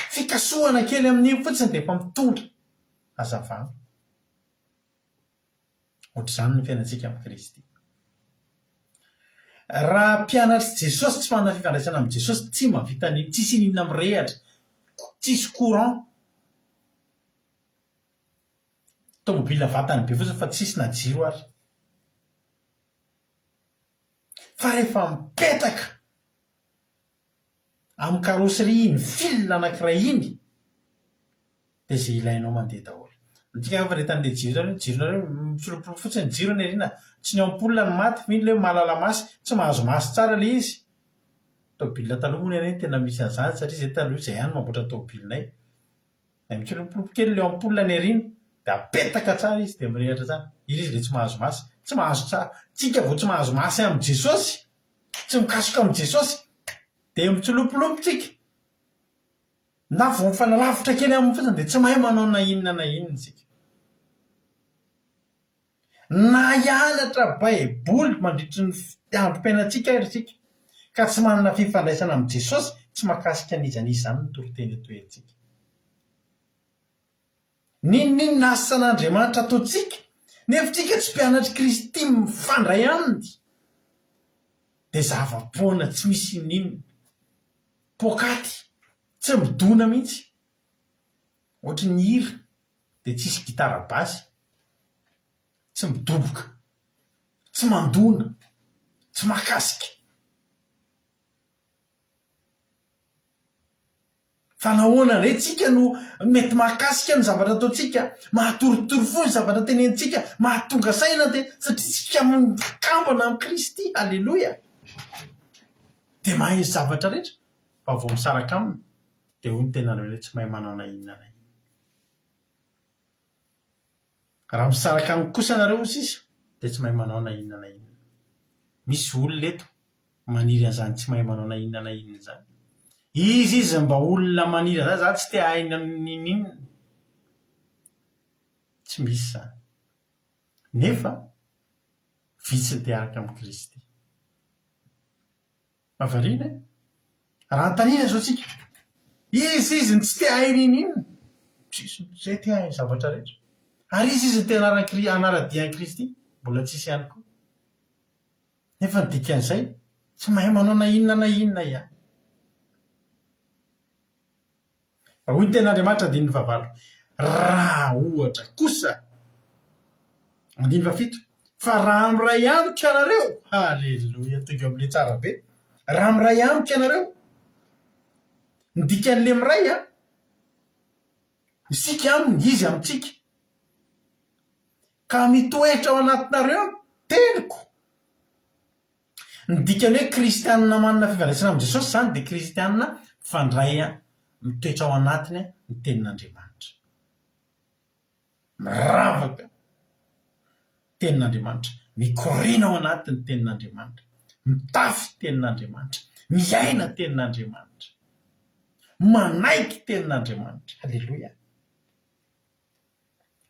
Fikasohana kely amin'iny fotsiny dia efa mitondra hazavana. Ohatr'izany ny fiainantsika amin'ny Kristy. Raha mpianatry Jesosy tsy manana fifandraisana amin'ny Jesosy tsy mahavita ny tsisy ninona mirehatra, tsisy courant. Tômôbila vatany be fotsiny fa tsisy na jiro ary. Fa rehefa mipetaka amin'ny carrosserie iny fil anankiray iny dia izay ilainao mandeha daholo. Antsika fa rehetan'ilay jironareo misolompolopy fotsiny ny jiro ny ariana, tsy ny ampola ny maty fa iny le mahalala masy, tsy mahazo masy tsara le izy. Tômôbila taloha moa ny tena misy an'izany satria izay taloha izay ihany mamboatra tômôbilinay. Misolompolopy kely le ampola ny ariana dia apetaka tsara izy dia mirehatra tsara. Izy ilay tsy mahazo masy, tsy mahazo tsara. Tsika vao tsy mahazo masy amin'ny Jesosy, tsy mikasoka amin'ny Jesosy dia mitsolopolopy tsika. Na vao mifanalavitra kely amin'ny fotsiny dia tsy mahay manao na inona tsika. Na hianatra baiboly mandritry ny androm-piainantsika ary tsika ka tsy manana fifandraisana amin'ny Jesosy, tsy mahakasika an'izany ny toroteny atoentsika. Ninona asa san'Andriamanitra ataontsika nefa tsika tsy mpianatry Kristy mifandray aminy dia zava-poana tsy misy ninona, pokaty tsy midona mihitsy. Ohatry ny hira dia tsisy gitara basy, tsy midoboka, tsy mandona, tsy mahakasika. Fa nahoana indray tsika no mety mahakasika ny zavatra ataontsika, mahatoritory fo ny zavatra tenenitsika, mahatonga saina dia satria tsika mikambana amin'ny Kristy. Alleloia. Dia mahay ny zavatra rehetra fa vao misaraka aminy dia hoy ny tenan'ilay hoe tsy mahay manao na inona na inona. Raha misaraka aminy kosa nareo sisa dia tsy mahay manao na inona na inona. Misy olona eto maniry an'izany tsy mahay manao na inona izany. Izy mba olona maniry an'izany, za tsy te haina ninona. Tsy misy izany. Nefa vitsy ny te araka amin'ny Kristy. Mahavariana raha antanina izao tsika, izy ny tsy te hahay ninona. Izay te hahay ny zavatra rehetra. Ary izy ny te hanaradian'i Kristy, mbola tsisy ihany koa. Nefa ny dikan'izay tsy mahay manao na inona ihany. Hoy ny ten'Andriamanitra andininy fahavalo, raha ohatra kosa, andininy fafito, fa raha amiray amiko ianareo, halleloia, tonga amin'ilay tsara be. Raha amiray amiko ianareo, ny dikan'ilay miray isika aminy, izy amintsika, ka mitoetra ao anatinareo teniko. Ny dikany hoe kristianina manana fifandraisana amin'ny Jesosy izany dia kristianina mifandray mitoetra ao anatiny ny tenin'Andriamanitra. Miravaka tenin'Andriamanitra, mikorina ao anatiny tenin'Andriamanitra, mitafy tenin'Andriamanitra, miaina tenin'Andriamanitra, manaiky tenin'Andriamanitra. Halleloia.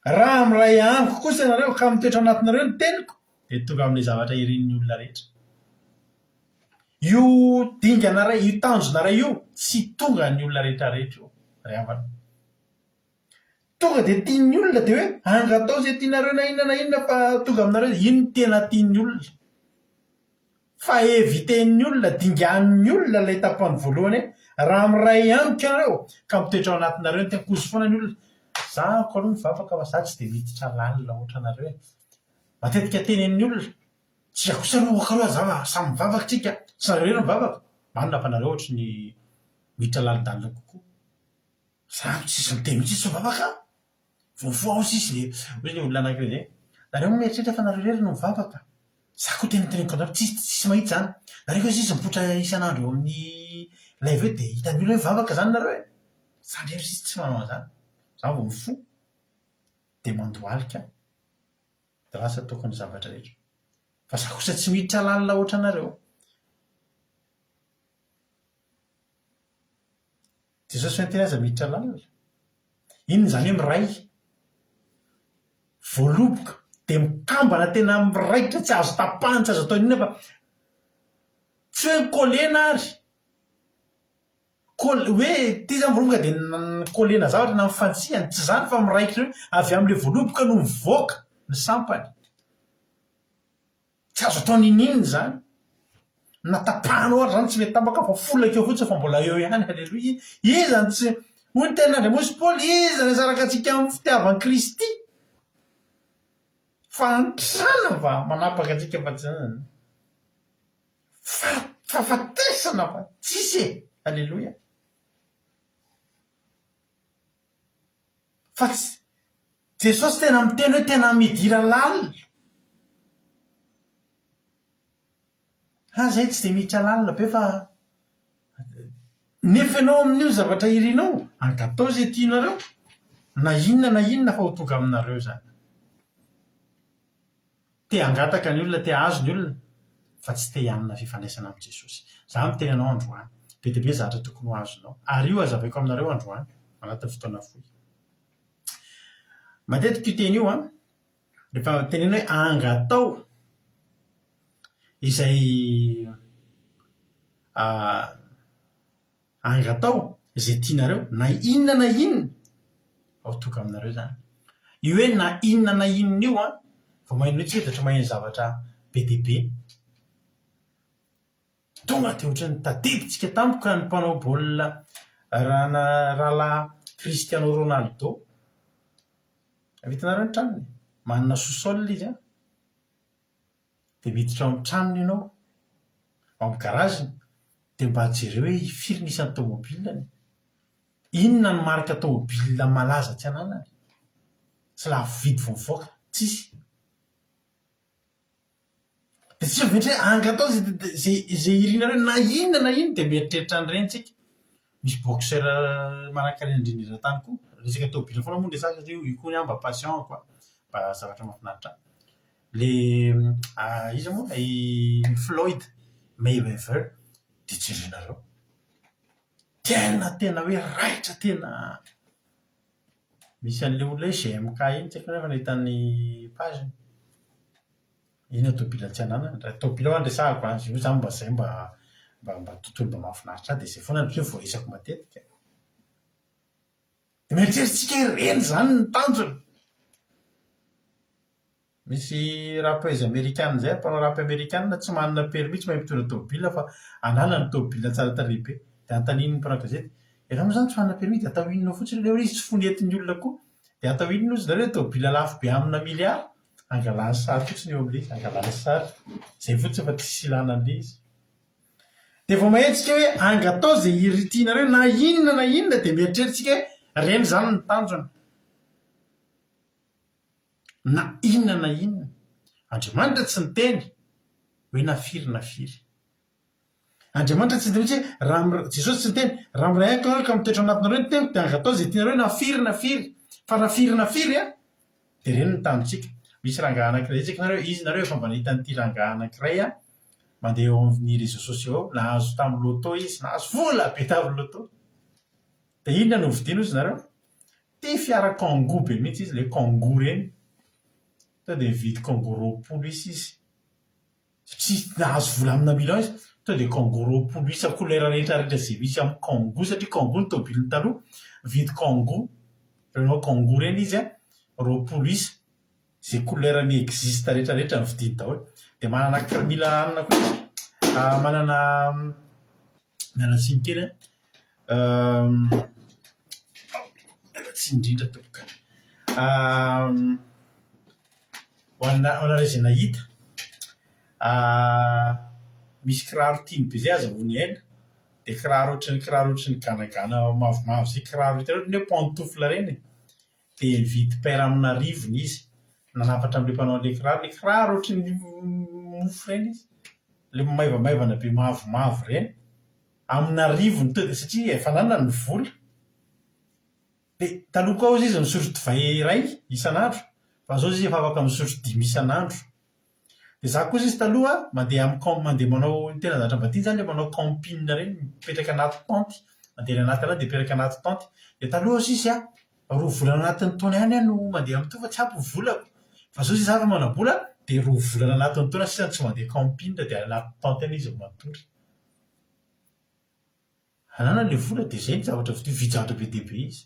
Raha amiray amiko kosa ianareo ka mitoetra ao anatinareo ny teniko dia tonga amin'ilay zavatra irin'ny olona rehetra. Io dingana ray, io tanjona ray io tsy tonga ny olona rehetrarehetra io. Ravana. Tonga dia tian'ny olona dia hoe Angataho izay tianareo na inona fa tonga aminareo iny tena tian'ny olona. fa eviten'ny olona dingan'ny olona lay tapany voalohany raha miray amiko ianareo ka mitoetra ao anatinareo ny tenkozy foana ny olona zako aloha mivavaka fa za tsy de miditra lalina ohatra anareo matetika tenen'ny olona tsy akosaroaka aloha zava samy mivavaka tsika tsy nareo reny mivavaka manona fa nareo ohatra ny miditra lalindalina kokoa za tsisy miteny mitsitsy mivavaka voafoa ao sisy le hoe le olona anakireny zay nareo mieritreritra fa nareo rery no mivavaka za koa teniteneniko anareo tsisy mahitsy zany nareo koa sisy mipotra isan'andro eo amin'ny live eo de hitan'ny olona hoe mivavaka zany nareo e zany rery sisy tsy manao an'izany za vao mifo de mandoalika de lasa tokony zavatra rehetra fa za kosa tsy miditra lalina ohatra anareo Jesosy fentena aza miditra lalina inony zany hoe miray voaloboka de mikambana tena miraikitra tsy azo tapahany tsy azo atao inona fa tsy hoe kolena ary hoe ty zany voaloboka de kolena zavatra na mifantsihany tsy zany fa miraikitra hoe avy am'le voaloboka no mivoaka ny sampany tsy azo atao nininy zany natapahanao ary zany tsy mety tambaka fa folakeo fotsiny fa mbola eo ihany halleloia izany tsy hoy ny tenandre mosy paoly izany saraka atsika amin'ny fitiavan'i Kristy fa antrana fa manapaka atsika fa tsy fafatesana fa tsisy e halleloia fa Jesosy tena miteny hoe tena midira lalina zay tsy de miditra lalina be fa nefa ianao amin'io zavatra irinao Angataho zay tianareo na inona fa ho tonga aminareo zany te angataka ny olona te azo ny olona fa tsy te hanana fifandraisana amin'i Jesosy za miteny anao androany be dia be zavatra tokony ho azonao ary io azavaiko aminareo androany anatin'ny fotoana fohy matetika io teny io rehefa tenena hoe Angataho izay Angataho izay tianareo na inona ao tonga aminareo zany io hoe na inona io vao maheno hoe tsy hedatra maheno zavatra be dia be tonga de ohatran'ny tadiditsika tampoka ny mpanao baolina rahalahy Cristiano Ronaldo vitanareo ny tranony manana sous-sol izy de miditra ao amin'ny tranony ianao ao amin'ny garageny de mba jereo hoe firy nisan'ny tomobiliny inona ny marika tomobilina malaza tsy ananany tsy lafo vidy vao mivoaka tsisy de tsy vetra hoe Angataho zay irinareo na inona de mieritreritra an'ireny tsika misy boxeur manankarena indrindra tany koa resaka tomobilina foana moa resaka satria io koa ny mba passion koa mba zavatra mahafinaritra le izy moa Floyd Mayweather de jerenareo tena hoe raitra tena misy an'le olona hoe GMK iny tsy haiko nefa nahitany paginy iny tobila tsy ananana raha tobila andresahako io zany mba zay mba tontolo mba mahafinaritra de zay foana hoe voaisako matetika de mieritreritsika reny zany ny tanjony misy rapeuse américaine zay mpanao rapy américaine tsy manana permis tsy mahay mitondra tobila fa ananany tobila tsara tarehy be de antaniny mpanao gazety ianao zany tsy manana permis de atao inona fotsiny le izy tsy fonentin'ny olona koa de atao inona ozy zareo tobila lafo be amina miliara angalany sary fotsiny eo amin'le izy angalany sary zay fotsiny fa tsisy ilanan'le izy de vao mahetsika hoe Angataho zay iritianareo na inona de mieritreritsika hoe reny zany ny tanjona na inona Andriamanitra tsy niteny hoe nafiry Andriamanitra tsy niteny hoe Jesosy tsy niteny raha miray aiko ka mitoetra anatinareo ny teny de Angataho zay tianareo nafiry fa nafiry de reny ny tanjontsika misy rangahy anankiray tsika nareo izy nareo efa mba nahita n'ity rangahy anankiray mandeha eo amin'ny réseaux sociaux nahazo tamin'ny loto izy nahazo vola be tamin'ny loto de inona no vidiana izy nareo ty fiara kangou be mihitsy izy le kangou reny to de vidy kangou roapolo izy satria nahazo vola amina million izy to de kangou roapolo isa couleur rehetra zay misy amin'ny kangou satria kangou ny tobiliny taloha vidy kangou renao kangou reny izy roapolo isa zay couleur ny existe rehetrarehetra ny vidiny daholo de manana mila anana koa manana mialatsiny kely tsy indrindra tokoka ho anareo izay nahita misy kiraro tiany be zay azavony ela dia kiraro ohatry ny ganagana mavomavo zay kiraro hitanao hoe pantoufle reny dia nividy paire amina rivony izy nanafatra amin'ilay mpanao an'ilay kiraro ohatry ny mofo reny izy le maivamaivana be mavomavo reny amina rivony to dia satria efa nanana ny vola dia taloha koa izy misotro divay iray isan'andro fa zao izy efa afaka misotro 5 isan'andro dia za kosa izy taloha mandeha manao tena zatra mbatiny zany le manao camping reny mipetraka anaty tente mandeha anaty ala dia mipetraka anaty tente dia taloha izy 2 volana anatin'ny taona ihany no mandeha amin'ny toa fa tsy ampy volako fa zao izy za fa manabola dia 2 volana anatin'ny taona sisa tsy mandeha camping dia anaty tente any izy matory anana le vola dia zay ny zavatra vijavatra be dehibe izy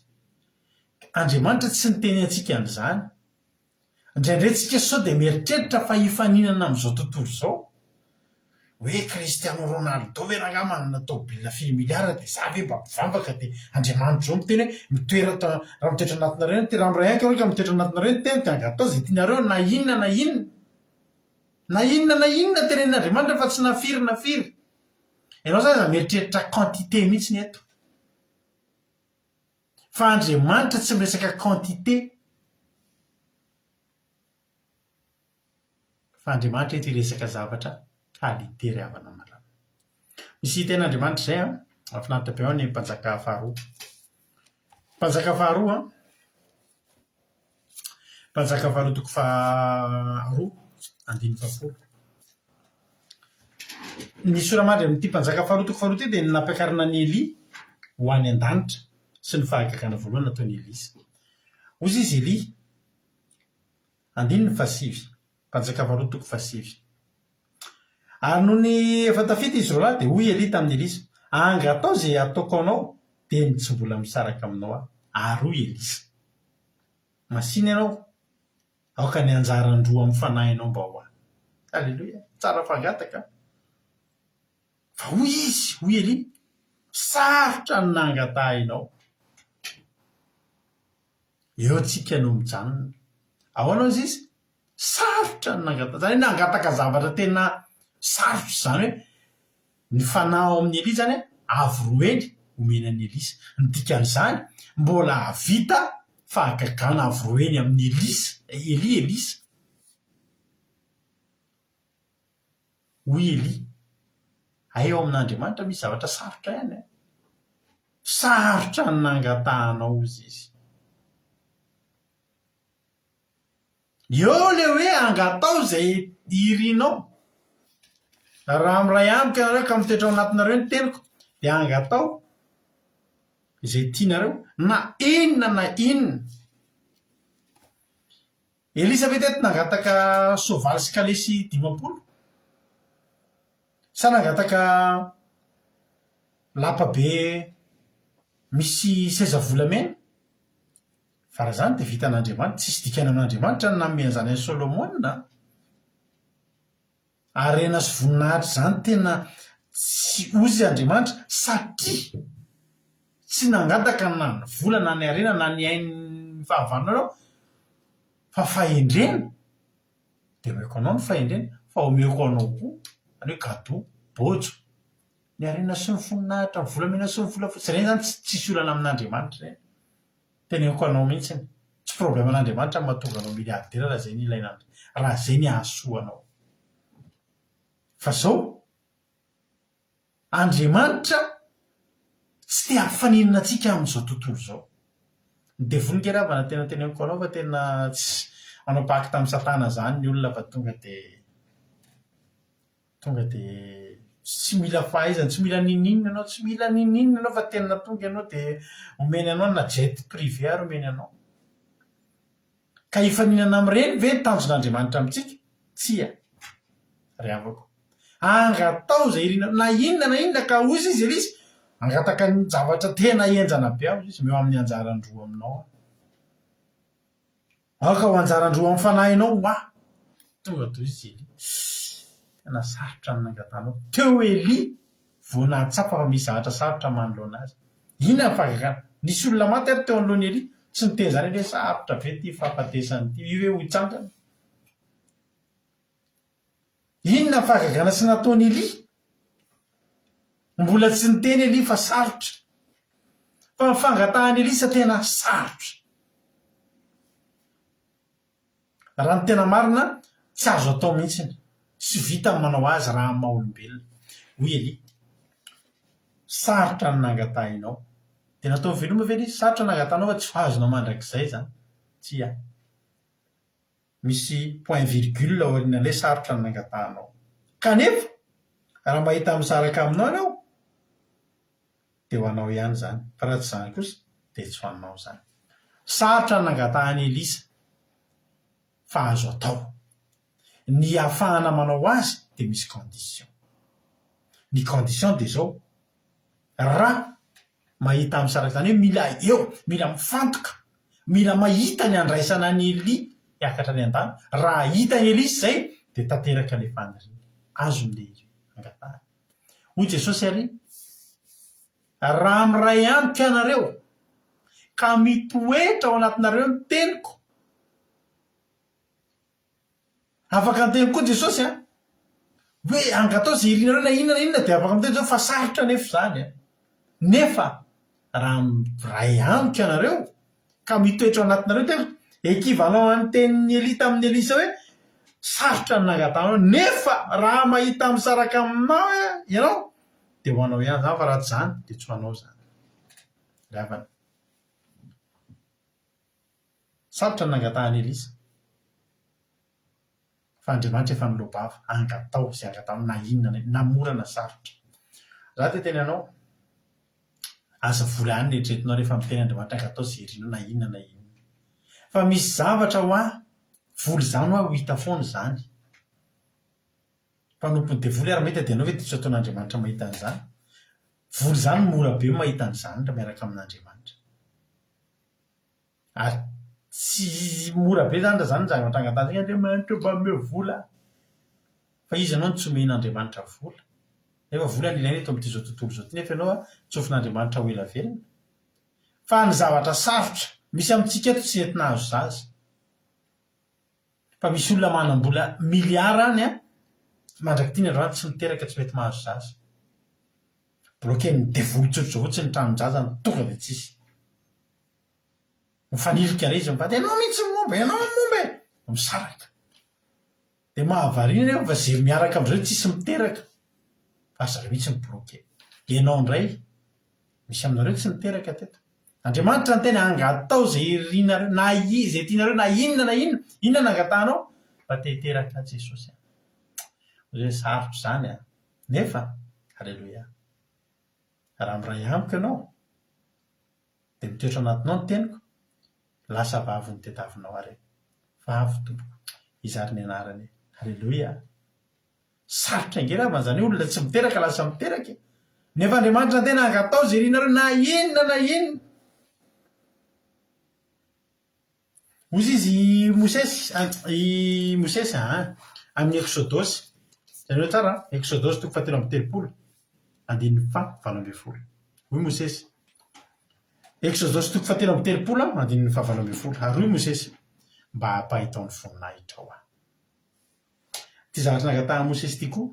Andriamanitra tsy niteny antsika an'izany indraindray tsika sao dia mieritreritra fa hifaninana amin'izao tontolo izao hoe Cristiano Ronaldo hoe raha manana tômôbilina 4 miliara dia za ve mba mpivavaka dia Andriamanitra zao miteny hoe mitoeratra raha mitoetra anatina reny ty raha miray anka hoe ka mitoetra anatina reny teny dia Angataho zay tianareo na inona tenen'Andriamanitra fa tsy nafiry ianao zany za mieritreritra quantité mihitsy ny eto fa Andriamanitra tsy miresaka quantité fa Andriamanitra eto iresaka zavatra qualité ry havana malama misy ten'Andriamanitra zay mahafinaritra be ao ny mpanjaka faharoa toko faharoa 9 ny soramandry amin'ity mpanjaka faharoa toko faharoa ty dia nampiakarina ny Eli ho any an-danitra sy ny fahagagana voalohany nataony Elisa ozy izy Eli 9 mpanjaka faharoa toko 7 ary noho ny efa tafita izy roalahy dia hoy Eli tamin'ny Elisa Angataho zay ataoko anao dia ny tsy mbola misaraka aminao ary hoy Elisa masiny ianao aoka ny anjarandroa amin'ny fanahinao mba ho any alleloia tsara fangataka fa hoy Eli sarotra ny nangatahinao eo tsika no mijanona ahoana izy sarotra ny nangataka zany nangataka zavatra tena sarotra zany hoe ny fanao amin'ny Eli zany avroeny omenany Elisa ny dikan'izany mbola vita fahagagana avroeny amin'ny Elisa hoy Eli ay ao amin'Andriamanitra misy zavatra sarotra ihany sarotra ny nangatahanao izy eo le hoe Angataho zay irinao raha miray amiko ianareo ka mitoetra ao anatinareo ny teniko dia Angataho izay tianareo na inona Elisa ve teto nangataka soavaly sy kalesy 50 sa nangataka lapa be misy seza volamena fa raha zany dia vita an'Andriamanitra tsisy dikana amin'Andriamanitra ny nanome an'izany any Solomona arena sy voninahitra zany tena tsy ozy Andriamanitra satria tsy nangataka na ny vola na ny arena na ny ainy fahavanonareo fa fahendrena dia omeko anao ny fahendrena fa omeko anao koa any hoe gado bojo ny arena sy ny voninahitra ny volamena sy ny vola fotsy reny zany tsisy olana amin'Andriamanitra reny teneko anao mihitsiny tsy problème an'Andriamanitra mahatonga anao miliardera raha zay ny ilaina raha zay ny ahasoanao fa zao Andriamanitra tsy te hampifaninana antsika amin'izao tontolo izao dia voninkaly avana tena teneko anao fa tena tsy anao paky tamin'ny Satana zany ny olona fa tonga dia tsy mila fahaizana tsy mila nininina anao fa tena tonga ianao dia omeny anao na jet privé ary omeny anao ka hifaninana amin'ireny ve tanjon'Andriamanitra amintsika tsia ry havako Angataho zay irina na inona ka ozy izy Elisa angataka ny zavatra tena enjana be aho izy meo amin'ny anjarandroa aminao aoka ho anjarandroa amin'ny fanahinao tonga toy izy tena sarotra ny nangatanao teo eli vonatsapa fa misy zavatra sarotra manoloana azy inona ny fahagagana nisy olona maty ary teo anoloany eli tsy niteny zany hoe sarotra be ty fampatesany ty io hoe hotsangana inona ny fahagagana sy nataony eli mbola tsy niteny eli fa sarotra fa mifangatahany elisa tena sarotra raha ny tena marina tsy azo atao mihitsiny sy vita ny manao azy raha ny maha-olombelona hoy eli sarotra ny nangatahinao de natao veloma ve izy sarotra nangatanao fa tsy fahazonao mandrakizay zany tsy a misy point virgule aorinale sarotra ny nangatahinao kanefa raha mahita misaraka aminao ianao de ho anao ihany zany fa raha tsy zany kosa de tsy ho anao zany sarotra ny nangatahany elisa fa azo atao ny ahafahana manao azy de misy condition ny condition de zao raha mahita misaraka zany hoe mila eo mila mifantoka mila mahita ny andraisana ny eli hiakatra ny an-tany raha hita ny elisa zay de tanteraka le faniriny azo le angatahany hoy jesosy ary raha miray amiko ianareo ka mitoetra ao anatinareo ny teniko afaka nyteny koa jesosy a hoe Angataho zay irinareo na inona na inona de afaka miteny zao fa sarotra nefa zany a nefa raha miray amiko ianareo ka mitoetra ao anatinareo teniko ekivalent any tenin'ny eli tamin'ny elisa hoe sarotra ny nangatanao nefa raha mahita misaraka aminao ianao de ho anao ihany zany fa raha tsy zany de tsy ho anao zany ravana sarotra ny nangatahany elisa fa Andriamanitra efa nilobava Angataho zay Angataho na inona namorana sarotra za te teny anao aza vola any ny eritreretinao rehefa miteny Andriamanitra Angataho zay irinao na inona na inona fa misy zavatra ho a voly zany ho a ho hita foana zany mpanompony de voly ary mety adenao hoe tsy ataon'Andriamanitra mahita an'izany voly zany mora be mahita an'izany raha miaraka amin'Andriamanitra ary tsy mora be zany raha zany zavatra angatahany Andriamanitra mba ome vola fa izy ianao ny tsy omen'Andriamanitra vola nefa vola ny ilaina eto amin'ity zao tontolo zao ty nefa ianao a tsofin'Andriamanitra ho ela velona fa ny zavatra sarotra misy amintsika eto tsy entina azo zaza fa misy olona manam-bola miliara any a mandraky ty ny Andriamanitra tsy miteraka tsy mety mahazo zaza blokeny devoly tsotro zao fotsiny ny tranon-jazany tonga de tsisy mifanirika re izy mivady ianao mihitsy momba ianao momba misaraka de mahavarina nefa fa zay miaraka am'zao tsisy miteraka fa zareo mihitsy mibloke ianao ndray misy aminareo tsy miteraka teto Andriamanitra ny tena Angataho zay irinareo na zay tianareo na inona na inona inona nangatahanao fa tehiteraka Jesosy zay sarotra zany a nefa halleloia raha miray amiko ianao de mitoetra anatinao ny teniko lasa vavy ny tetavinao ary vavy tompoko izary ny anarany halleloia sarotra ingera manzany olona tsy miteraka lasa miteraka nefa Andriamanitra ny tena Angataho zay irinareo na inona na inona ozy izy Mosesy amin'ny Exodosy zany hoe tsara Exodosy 7:30 andininy fa 7:20 hoy Mosesy Exodosy 7:30 andininy fa 7:20 ary hoy Mosesy mba hampahitao ny voninahitra ao ty zavatra nangatahan'i Mosesy ty koa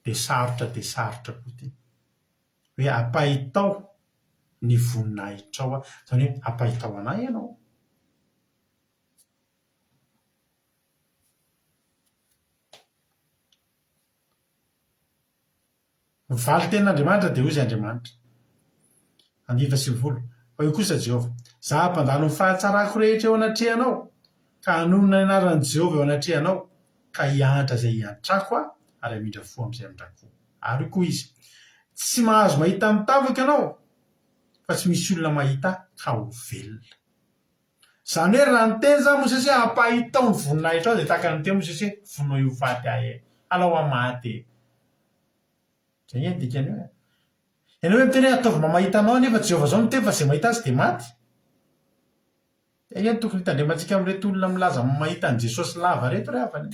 de sarotra koa ty hoe hampahitao ny voninahitra ao zany hoe hampahitao anay ianao mivaly tenin'Andriamanitra de hoy Andriamanitra 9:20 fa io kosa Jehova za hampandalo ny fahatsarako rehetra eo anatrehanao ka hanonona ny anaran'i Jehova eo anatrehanao ka hianatra zay hiantrako a ary hamindra fo am'izay amindrako ary koa izy tsy mahazo mahita mitavaka ianao fa tsy misy olona mahita ka ho velona zany hoe raha niteny za Mosesy hoe hampahitao ny voninahitra ao de tahaka ny teny Mosesy hoe vonao io faty ahy alao amaty zay dikany hoe ianao hoe miteny hoe ataovy mamahita anao nefa Jehova zao miteny fa zay mahita azy de maty eny tokony hitandremantsika am'reto olona milaza mahita an' Jesosy lava reto re avany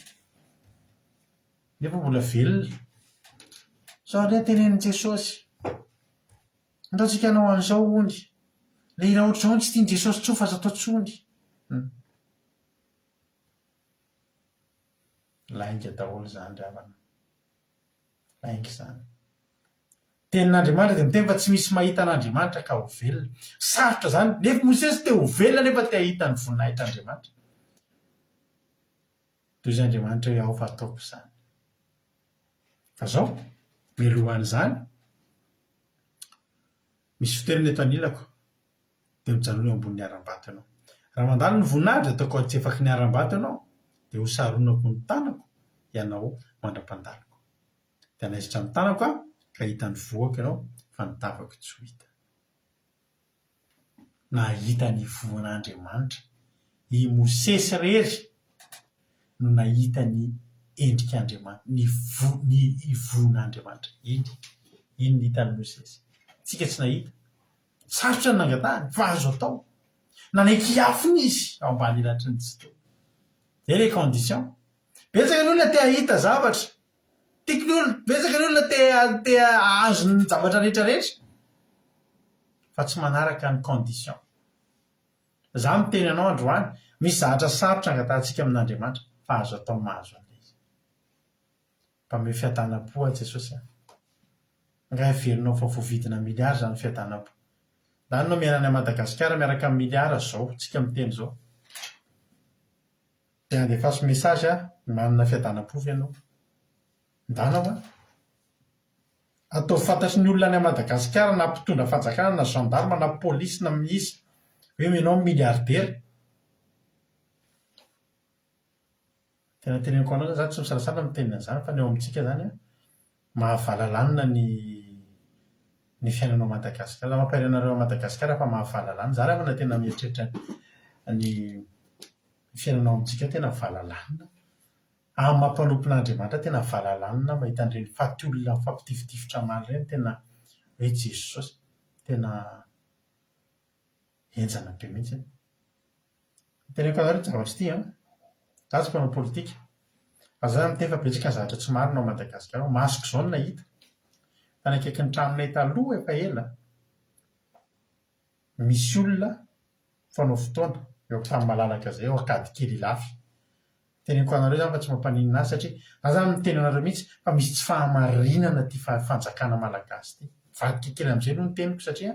nefa mbola velona. Sao ane tenenin Jesosy, ndaontsika hanao an'izao hony, le raha ohatr'izao tsy tian Jesosy tsoa fa azo atao tsony. Lainga daholo zany ry havana, lainga izany. Tenin'Andriamanitra dia miteny fa tsy misy mahita an'Andriamanitra ka ho velona. Sarotra zany, nefa Mosesy te ho velona nefa te hahita ny voninahitr'Andriamanitra. Toy izay Andriamanitra hoe ao fa ataoko izany. Fa zao, mialohan'izany, misy fitoerana eto anilako, dia mijanona eo ambonin'ny aram-bato ianao. Raha mandalo ny voninahitra ataoko tsy efaky ny aram-bato ianao, dia ho saronako ny tanako ianao mandra-pandaloko. Dia anaisitra ny tanako aho ka hita ny voako ianao fa ny tavako tsy ho hita. Nahita ny voan'Andriamanitra, i Mosesy rery no nahita ny endrik'Andriamanitra, ny von'Andriamanitra. Iny ny hitan'ny Mosesy. Tsika tsy nahita. Sarotra ny nangatahany, fa azo atao. Nanaiky afony izy ao ambany ilatry ny tsy teo. Zay le condition. Betsaka ny olona te hahita zavatra. Betsaka ny olona te azo ny zavatra rehetrarehetra. Fa tsy manaraka ny condition. Za miteny anao androany, misy zavatra sarotra angatahantsika amin'Andriamanitra, fa azo atao mahazo an'izy. Mpame fiadanam-po a Jesosy. Nga heverinao fa voavidina miliara zany fiadanam-po. Zany no miainany a Madagasikara miaraka amin'ny miliara zao, tsika miteny zao. Dia andefaso mesazy manana fiadanam-po ianao. Ndanao a. Atao fantatry ny olona any a Madagasikara na mpitondra fanjakana na gendarme na polisy na miisa hoe menao miliardaire. Tena teneniko anao zany tsy misarasara miteny an'izany fa ny eo amintsika zany mahavalalànina ny fiainanao Madagasikara. Mampahay anareo a Madagasikara fa mahavalalànina. Za raha tena mieritreritra ny fiainanao amintsika tena valalànina. Amin'ny mampanompon'Andriamanitra tena valalànina mahita an'ireny faty olona mifampitifitifitra maro ireny tena hoe Jesosy tena enjana be mihitsy. Teneniko anareo zavatra ity za tsy mpanao politika. Fa za miteny fa betsaka ny zavatra tsy marina ao Madagasikara. Masoko izao no nahita. Fa nakaiky ny tranonay taloha efa ela. Misy olona fanao fotoana eo tamin'ny malalaka izay eo akady kely lafy. Teneniko anareo zany fa tsy mampaninina azy satria za zany miteny anareo mihitsy fa misy tsy fahamarinana ty fanjakana malagasy ty. Vadika kely amin'izay no teniko satria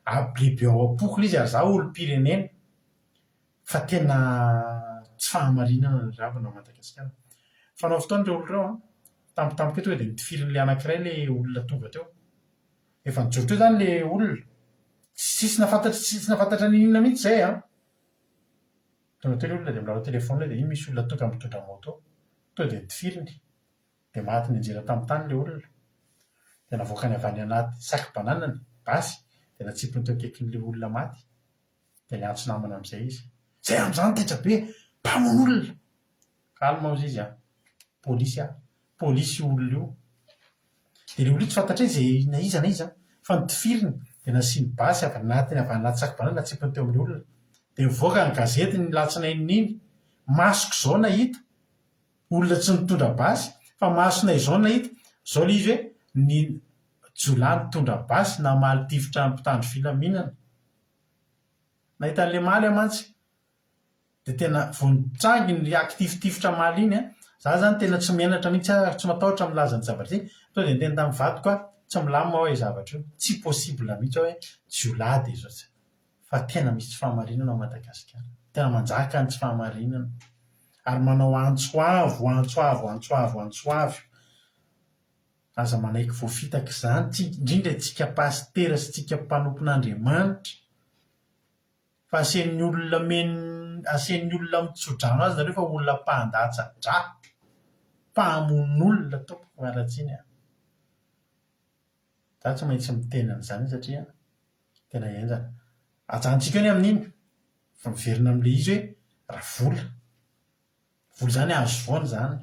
lehibe ao am-poko izy ary za olom-pirenena fa tena tsy fahamarinana ny ravina ao Madagasikara. Fanao fotoana ireo olona ireo tampotampoka eto hoe dia nitifirin'ilay anankiray ilay olona tonga teo. Efa nijoro teo zany ilay olona. Tsisy nafantatra ny inona mihitsy izay tonga teo ilay olona dia milalao telefona dia iny misy olona tonga mitondra moto. Tonga dia nitifiriny. Dia maty nianjera tamin'ny tany ilay olona. Dia navoaka ny avy any anaty saky bananany, basy, dia natsipiny teo akaikin'ilay olona maty. Dia niantso namana amin'izay izy. Zay amin'izany taitra be, mpamono olona. Kalma hozy izy polisy olona io. Dia ilay olona tsy fantatra izy na iza fa nitifiriny. Dia nasiany basy avy anaty saky banana natsipiny teo amin'ny olona. Dia mivoaka ny gazety ny latsinain'iny. Masoko izao nahita. Olona tsy mitondra basy fa masona izao nahita. Izao ilay izy hoe ny jolany mitondra basy namaly tifitra ny mpitandro filaminana. Nahita an'ilay maly amantsy. Dia tena vonitsangy ny akitifitifitra maly iny. Za zany tena tsy mianatra mihitsy tsy matahotra milaza ny zavatra ity. Tonga dia niteny tamin'ny vadiko tsy milamina ao zavatra io. Tsy possible mihitsy hoe jiolady izao. Fa tena misy tsy fahamarinana ao Madagasikara. Tena manjaka ny tsy fahamarinana. Ary manao antsoavo. Aza manaiky voafitaka izany indrindra tsika pastera sy tsika mpanompon'Andriamanitra. Fa asian'ny olona mitsodrano azy nareo fa olona mpandatsa-dra. Mpamono olona tompoko mialatsiny. Za tsy maintsy miteny an'izany satria tena enjana. Ajantsika eo amin'iny fa miverina amin'ilay izy hoe raha vola zany azo voana zany.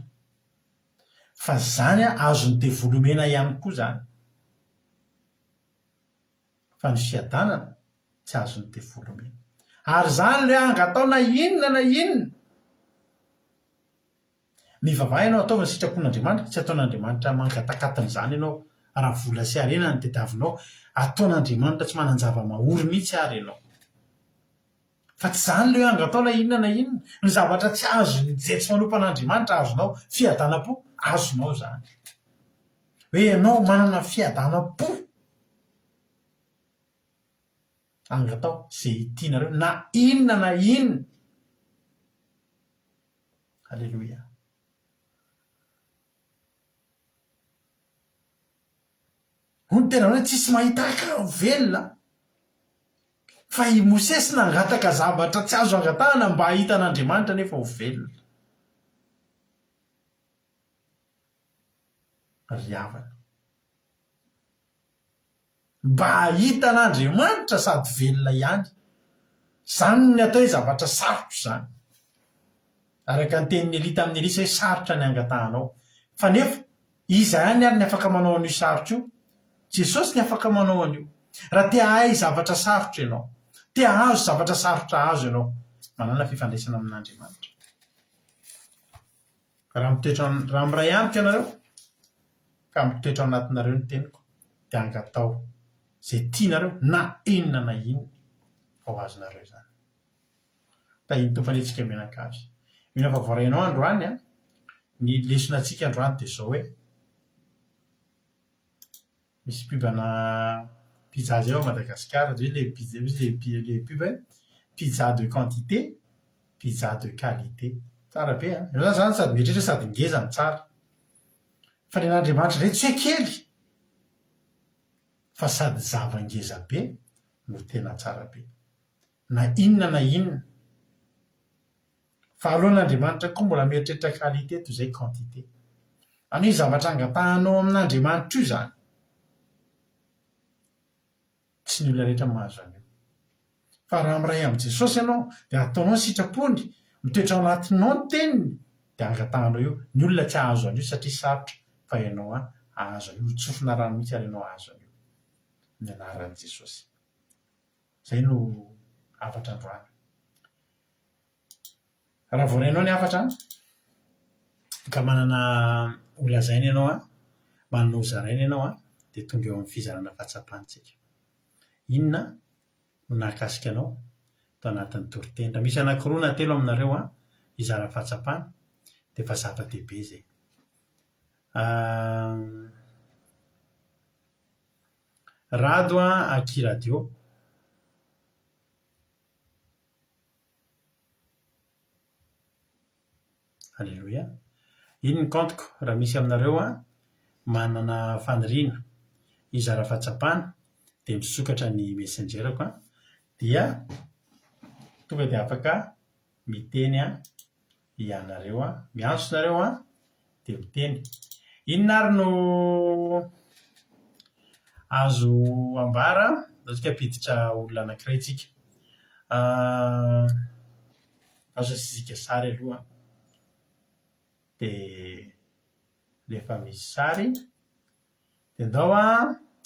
Fa zany azo ny devolomena ihany koa zany. Fa ny fiadanana tsy azo ny devolomena. Ary zany ilay Angataho na inona. Ny vavaha ianao ataova ny sitrapon'Andriamanitra, tsy ataon'Andriamanitra mangatakatana izany ianao raha vola sy arena ny tadiavinao. Ataon'Andriamanitra tsy mananjava mahory mihitsy ary ianao. Fa tsy izany ilay angatao na inona na inona. Ny zavatra tsy azo ny jery sy manompan'Andriamanitra azonao fiadanam-po, azonao izany. Hoe ianao manana fiadanam-po. Angatao izay tianareo na inona na inona. Alleluia. Hoy ny tena hoe tsisy mahita velona. Fa i Mosesy nangataka zavatra tsy azo angatahana mba hahitan'Andriamanitra nefa ho velona. Ry havana. Mba hahitan'Andriamanitra sady velona ihany. Izany ny atao hoe zavatra sarotra izany. Araka ny tenin'ny Elita amin'ny Elisa hoe sarotra ny angatahanao. Fa nefa izay ihany ary ny afaka manao an'io sarotra io. Jesosy ny afaka manao an'io. Raha te hahay zavatra sarotra ianao, te hahazo zavatra sarotra azo ianao, manana fifandraisana amin'Andriamanitra. Raha miray amiko ianareo ka mitoetra ao anatinareo ny teniko, dia angatao izay tianareo na inona na inona ao azonareo izany. Tahiny tompanetsika mianakavy. Mila vavoarainao androany a, ny lesonantsika androany dia izao hoe misy pibana pizza zay ao Madagasikara, le pub pizza de quantité, pizza de qualité. Tsara be a. Io zany sady mieritreritra sady ngeza ny tsara. Fa ny an'Andriamanitra indray tsy kely. Fa sady zava-ngeza be no tena tsara be. Na inona na inona. Fa alohan'Andriamanitra koa mbola mieritreritra qualité toy izay quantité. Anio zavatra angatahanao amin'Andriamanitra io izany. Tsy ny olona rehetra mahazo an'io. Fa raha miray amin'i Jesosy ianao, dia ataonao ny sitrapony, mitoetra ao anatinao ny teniny, dia angatahanao io. Ny olona tsy ahazo an'io satria sarotra, fa ianao ahazo an'io. Tsofina rano mihitsy ary ianao ahazo an'io. Ny anaran'i Jesosy. Izay no hafatra androany. Raha voarainao ny hafatra, ka manana olazaina ianao, manana hozaraina ianao, dia tonga eo amin'ny fizarana fahatsapantsika. Inona no nahakasika anao tao anatin'ny toriteny? Raha misy anankiroa na telo aminareo izara fahatsapana, dia efa zava-dehibe izay. Rado Aki Radio. Alleluia. Iny ny kantoko raha misy aminareo manana faniriana izara fahatsapana, dia misokatra ny messengerako dia tonga dia afaka miteny ianareo, miantso nareo dia miteny. Inona ary no azo ambara? Antsika piditra olona anankiray tsika. Azo asizika sary aloha. Dia rehefa misy sary, dia ndao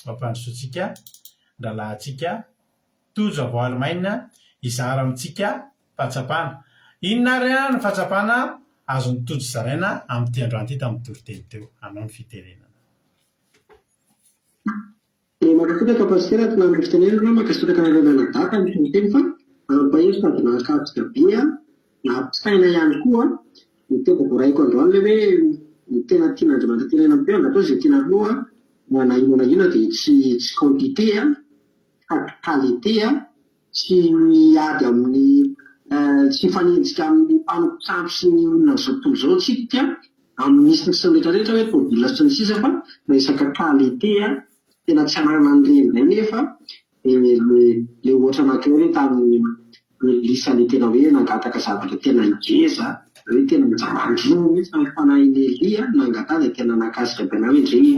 mampandrosoantsika dralahintsika tojo avoalomaina izara amintsika fahatsapana. Inona ary ny fahatsapana azon'ny tojo zaraina amin'ity androany ity tamin'ny toriteny teo. Anao ny fitenenana. Makasitaka pasitera tena mifitenenana makasitaka nanana data ny fiteny fa ampaheso sady nahakavitsika be nahampisaina ihany koa ny tena voaraiko androany le hoe ny tena tian'Andriamanitra tenena ampeo angatao izay tena aloha na inona dia tsy quantité qualité tsy miady amin'ny tsy fanenjika amin'ny mpanompotsandro sy ny olona zao tontolo izao tsika amin'ny misy sy ny rehetrarehetra hoe tobila sy ny sisa fa resaka qualité tena tsy anarana an'ireny nefa le ohatra anankiray hoe tamin'ny Elisa le tena hoe nangataka zavatra tena ngeza hoe tena mijamandroa mihitsy amin'ny fanahin'ny Elia nangataka dia tena nakasika be na hoe ndray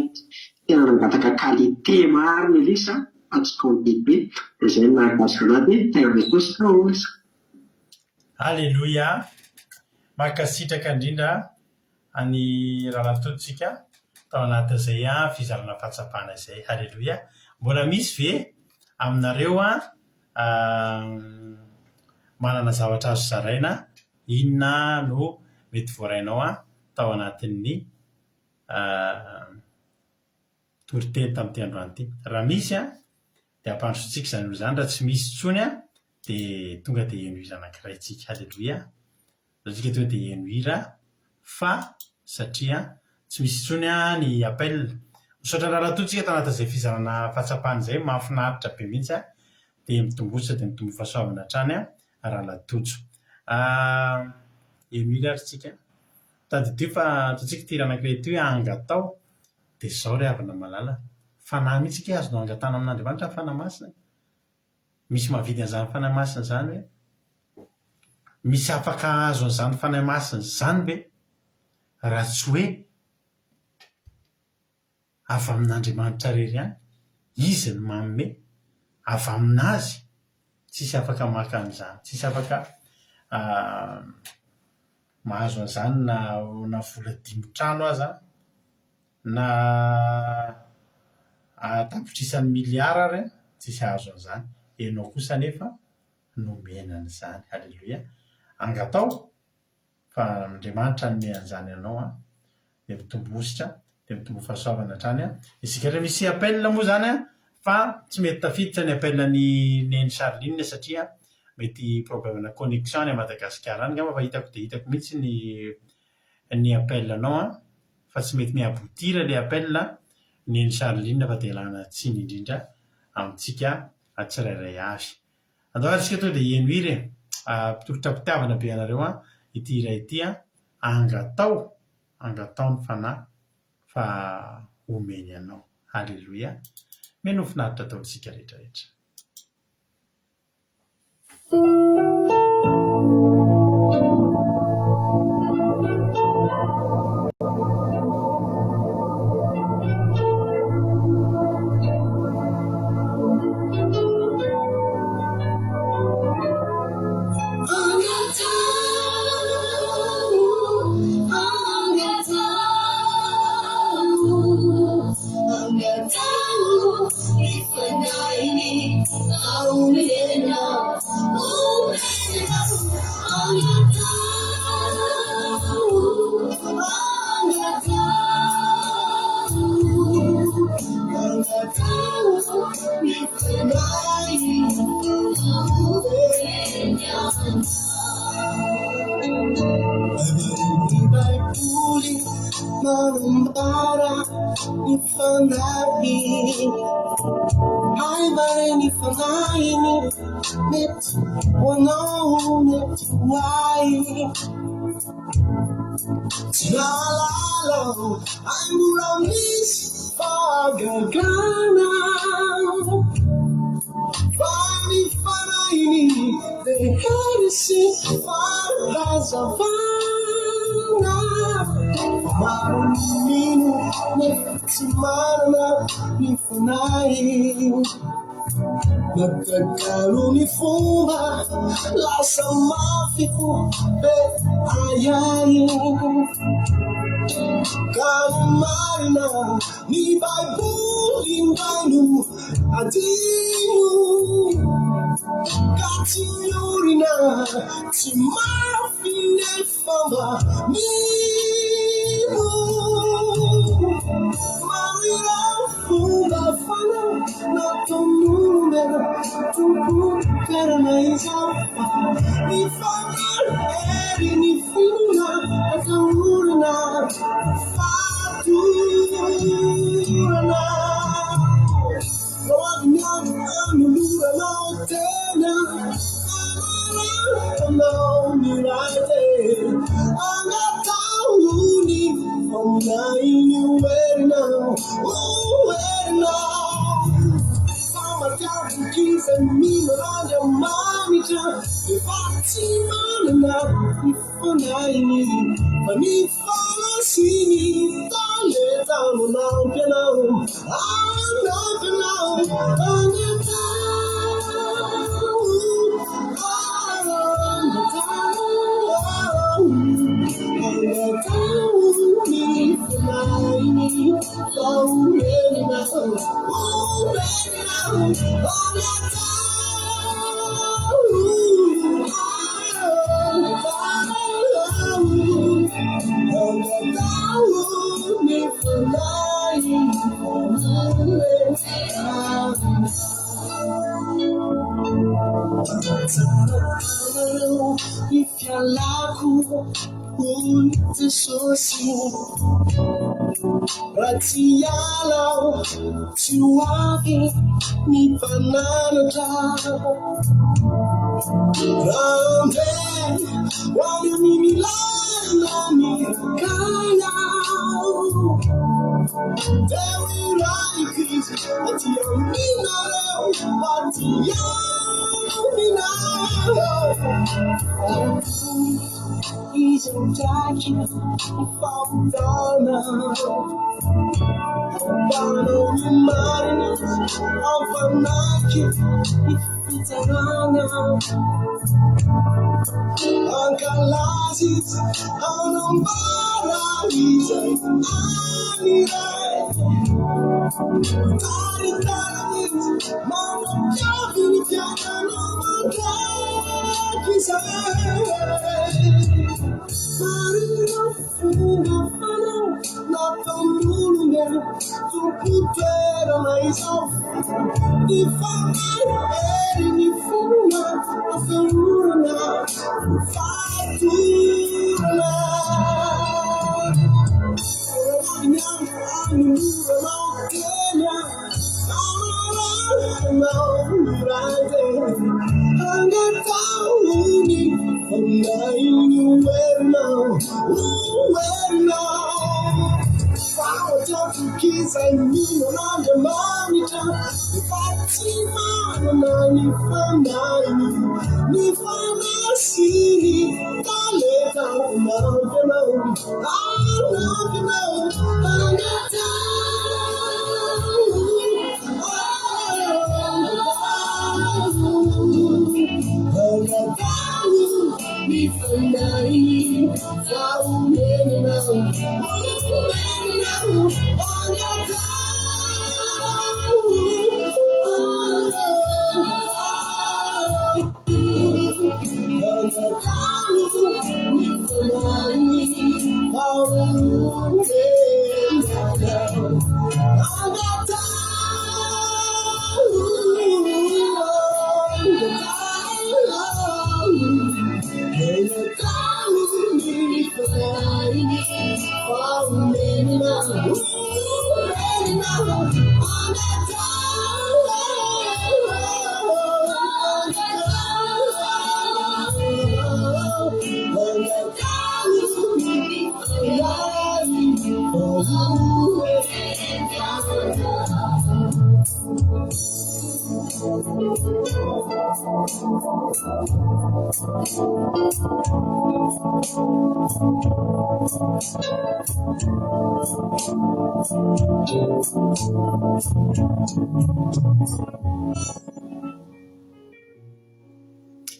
tena nangataka qualité maro ny Elisa fa tsy quantité. Izay nakasika anaty tain'i Jesosy taolsa. Alleluia. Makasitraka indrindra any rahatontsika tao anatin'izay fizarana fahatsapana izay. Alleluia. Mbola misy ve aminareo manana zavatra azo zaraina? Inona no mety voarainao tao anatin'ny toriteny tamin'ity androany ity. Raha misy dia ampandrosotsika izany olo zany. Raha tsy misy tsony dia tonga dia enohira anankiray tsika. Halleloia. Ratsika tonga dia enohira fa satria tsy misy tsony ny appel. Misaotra rahatontsika tao anatin'izay fizarana fahatsapana izay mahafinaritra be mihitsy dia mitombosa dia mitombo fahasoavana hatrany raha latojo. Enohira ary tsika. Tadidio fa ataontsika ity raha anankiray ity hoe Angataho dia izao ry havana malala. Fanahy mihitsy ika azonao angatana amin'Andriamanitra ny fanahy masina. Misy mahavidy an'izany fanahy masina izany hoe? Misy afaka azo an'izany fanahy masina izany ve? Raha tsy hoe avy amin'Andriamanitra irery ihany, izy ny manome, avy aminazy, tsisy afaka maka an'izany, tsisy afaka mahazo an'izany na vola 5 trano aza, na tapitrisan'ny miliara ary, tsisy ahazo an'izany. Ianao kosa nefa nomenan'izany. Halleloia. Angataho fa Andriamanitra nome an'izany ianao dia mitombositra, dia mitombo fahasoavana hatrany. Isika rehefa misy appel moa zany fa tsy mety tafiditra ny appel neny Charline satria mety problème connexion any Madagasikara any ngamba fa hitako dia hitako mihitsy ny appel anao fa tsy mety miabotira ilay appel neny Charline fa dia lana tsiny indrindra amintsika tsirairay avy. Andao atsika tonga dia enohira mpitolotra mpitiavana be anareo ity iray ity Angataho ny fanahy fa omeny anao. Halleloia. Meno finaritra ataontsika rehetrarehetra. Nagkakaluni fumba lasa mafifu be ayayin Kalimarina ni baibulin bainu adinu Katinyurina ti mafine famba mimu Mamira fumba fana na tonumero tuku karana izafa ni fana eri ni funa akamurna faturana Rovagna anulura no tena no nirate Angataho ni online where now Kiss and me around your monitor. If I see my if I need, but if I see me, don't down the mountain. I'm not alone. Tianareo ifialako hoy Jesosy raha tsy hiala tsy ho avy ny mpananatra rambe ho any amin'ny milana ny kaya Deu irai Cristo ati aminareo ati aminareo izay ifampitana ambanao ny marina ampanaky ifitsarana ankalazy anambara izay aniray Aritanit, Mama Kavin, Piano, Kakizai. Marino, Fuga, Fano, Nakamuna, to Putera, myself. If I'm any Funa, Afaruna, Fatuna.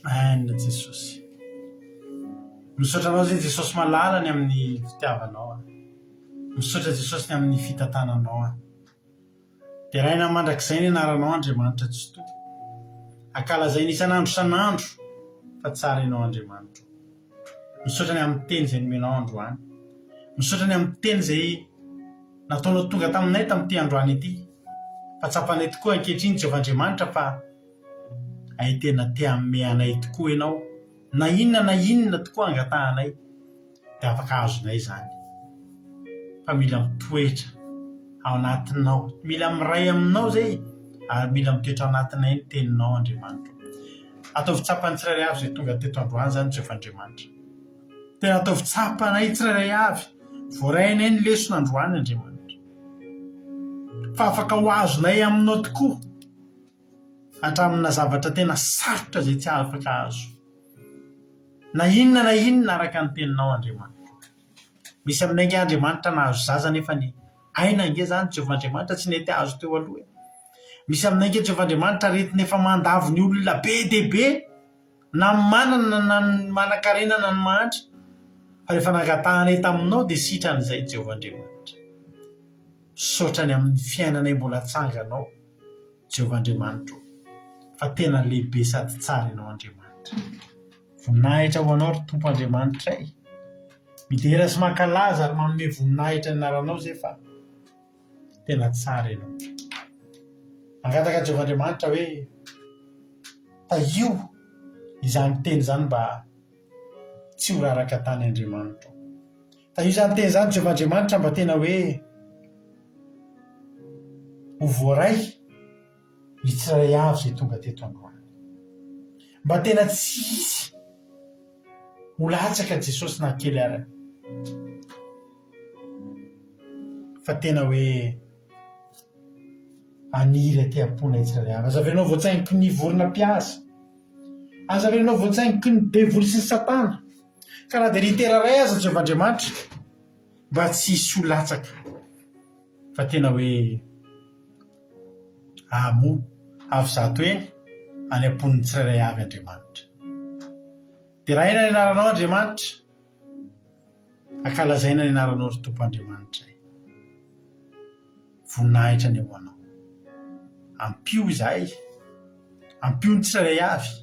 Aina Jesosy. Misaotra anao zay Jesosy malala ny amin'ny fitiavanao. Misaotra Jesosy ny amin'ny fitantananao. Dia raina mandrakizay ny anaranao Andriamanitra tsy toy. Ankalazainy isan'andro san'andro fa tsara ianao Andriamanitra. Misaotra ny amin'ny teny izay nomenao androany. Misaotra ny amin'ny teny izay nataonao tonga taminay tamin'ity androany ity. Fa tsapanay tokoa ankehitriny Jehovah Andriamanitra fa ay tena te hamme anay tokoa ianao. Na inona tokoa angatahanay dia afaka azonay izany. Fa mila mitoetra ao anatinao, mila miray aminao zay ary mila mitoetra ao anatinay ny teninao Andriamanitra. Ataovy tsapany tsirairay avy izay tonga teto androany zany Jehovah Andriamanitra. Tena ataovy tsapanay tsirairay avy voarainay ny leson'androany Andriamanitra. Fa afaka ho azonay aminao tokoa hatramina zavatra tena sarotra zay tsy afaka azo. Na inona araka ny teninao Andriamanitra. Misy aminay nge Andriamanitra nahazo zaza nefa ny aina nge zany Jehovah Andriamanitra tsy nety azo teo aloha. Misy aminay nge Jehovah Andriamanitra rety nefa mandavo ny olona be dia be na manana na manan-karena na ny mahantra. Fa rehefa nangatahanay taminao dia sitran'izay Jehovah Andriamanitra. Saotrany amin'ny fiainanay mbola tsanganao Jehovah Andriamanitra. Fa tena lehibe sady tsara ianao Andriamanitra. Voninahitra ho anao ry Tompo Andriamanitra ay. Midera sy mankalaza ary manome voninahitra ny anaranao zay fa tena tsara ianao. Angataka Jehovah Andriamanitra hoe taio izany teny zany mba tsy ho raraka tany Andriamanitra. Fa io zany teny zany Jehovah'Andriamanitra mba tena hoe ho voaray ny tsirairay avy zay tonga teto androany. Mba tena tsisy ho latsaka Jesosy na kely ary. Fa tena hoe aniry aty am-pona tsirairay avy. Aza verenao voatsainiky ny vorona mpiasa. Aza verenao voatsainiky ny devoly sy ny satana. Ka raha dia literaray aza Jehovah'Andriamanitra mba tsisy ho latsaka. Fa tena hoe amo avy zato eny any am-pon'ny tsirairay avy Andriamanitra. Dia raha ena ny anaranao Andriamanitra, ankalazaina ny anaranao ry Tompo Andriamanitra. Voninahitra ny eo anao. Ampio izay, ampio ny tsirairay avy.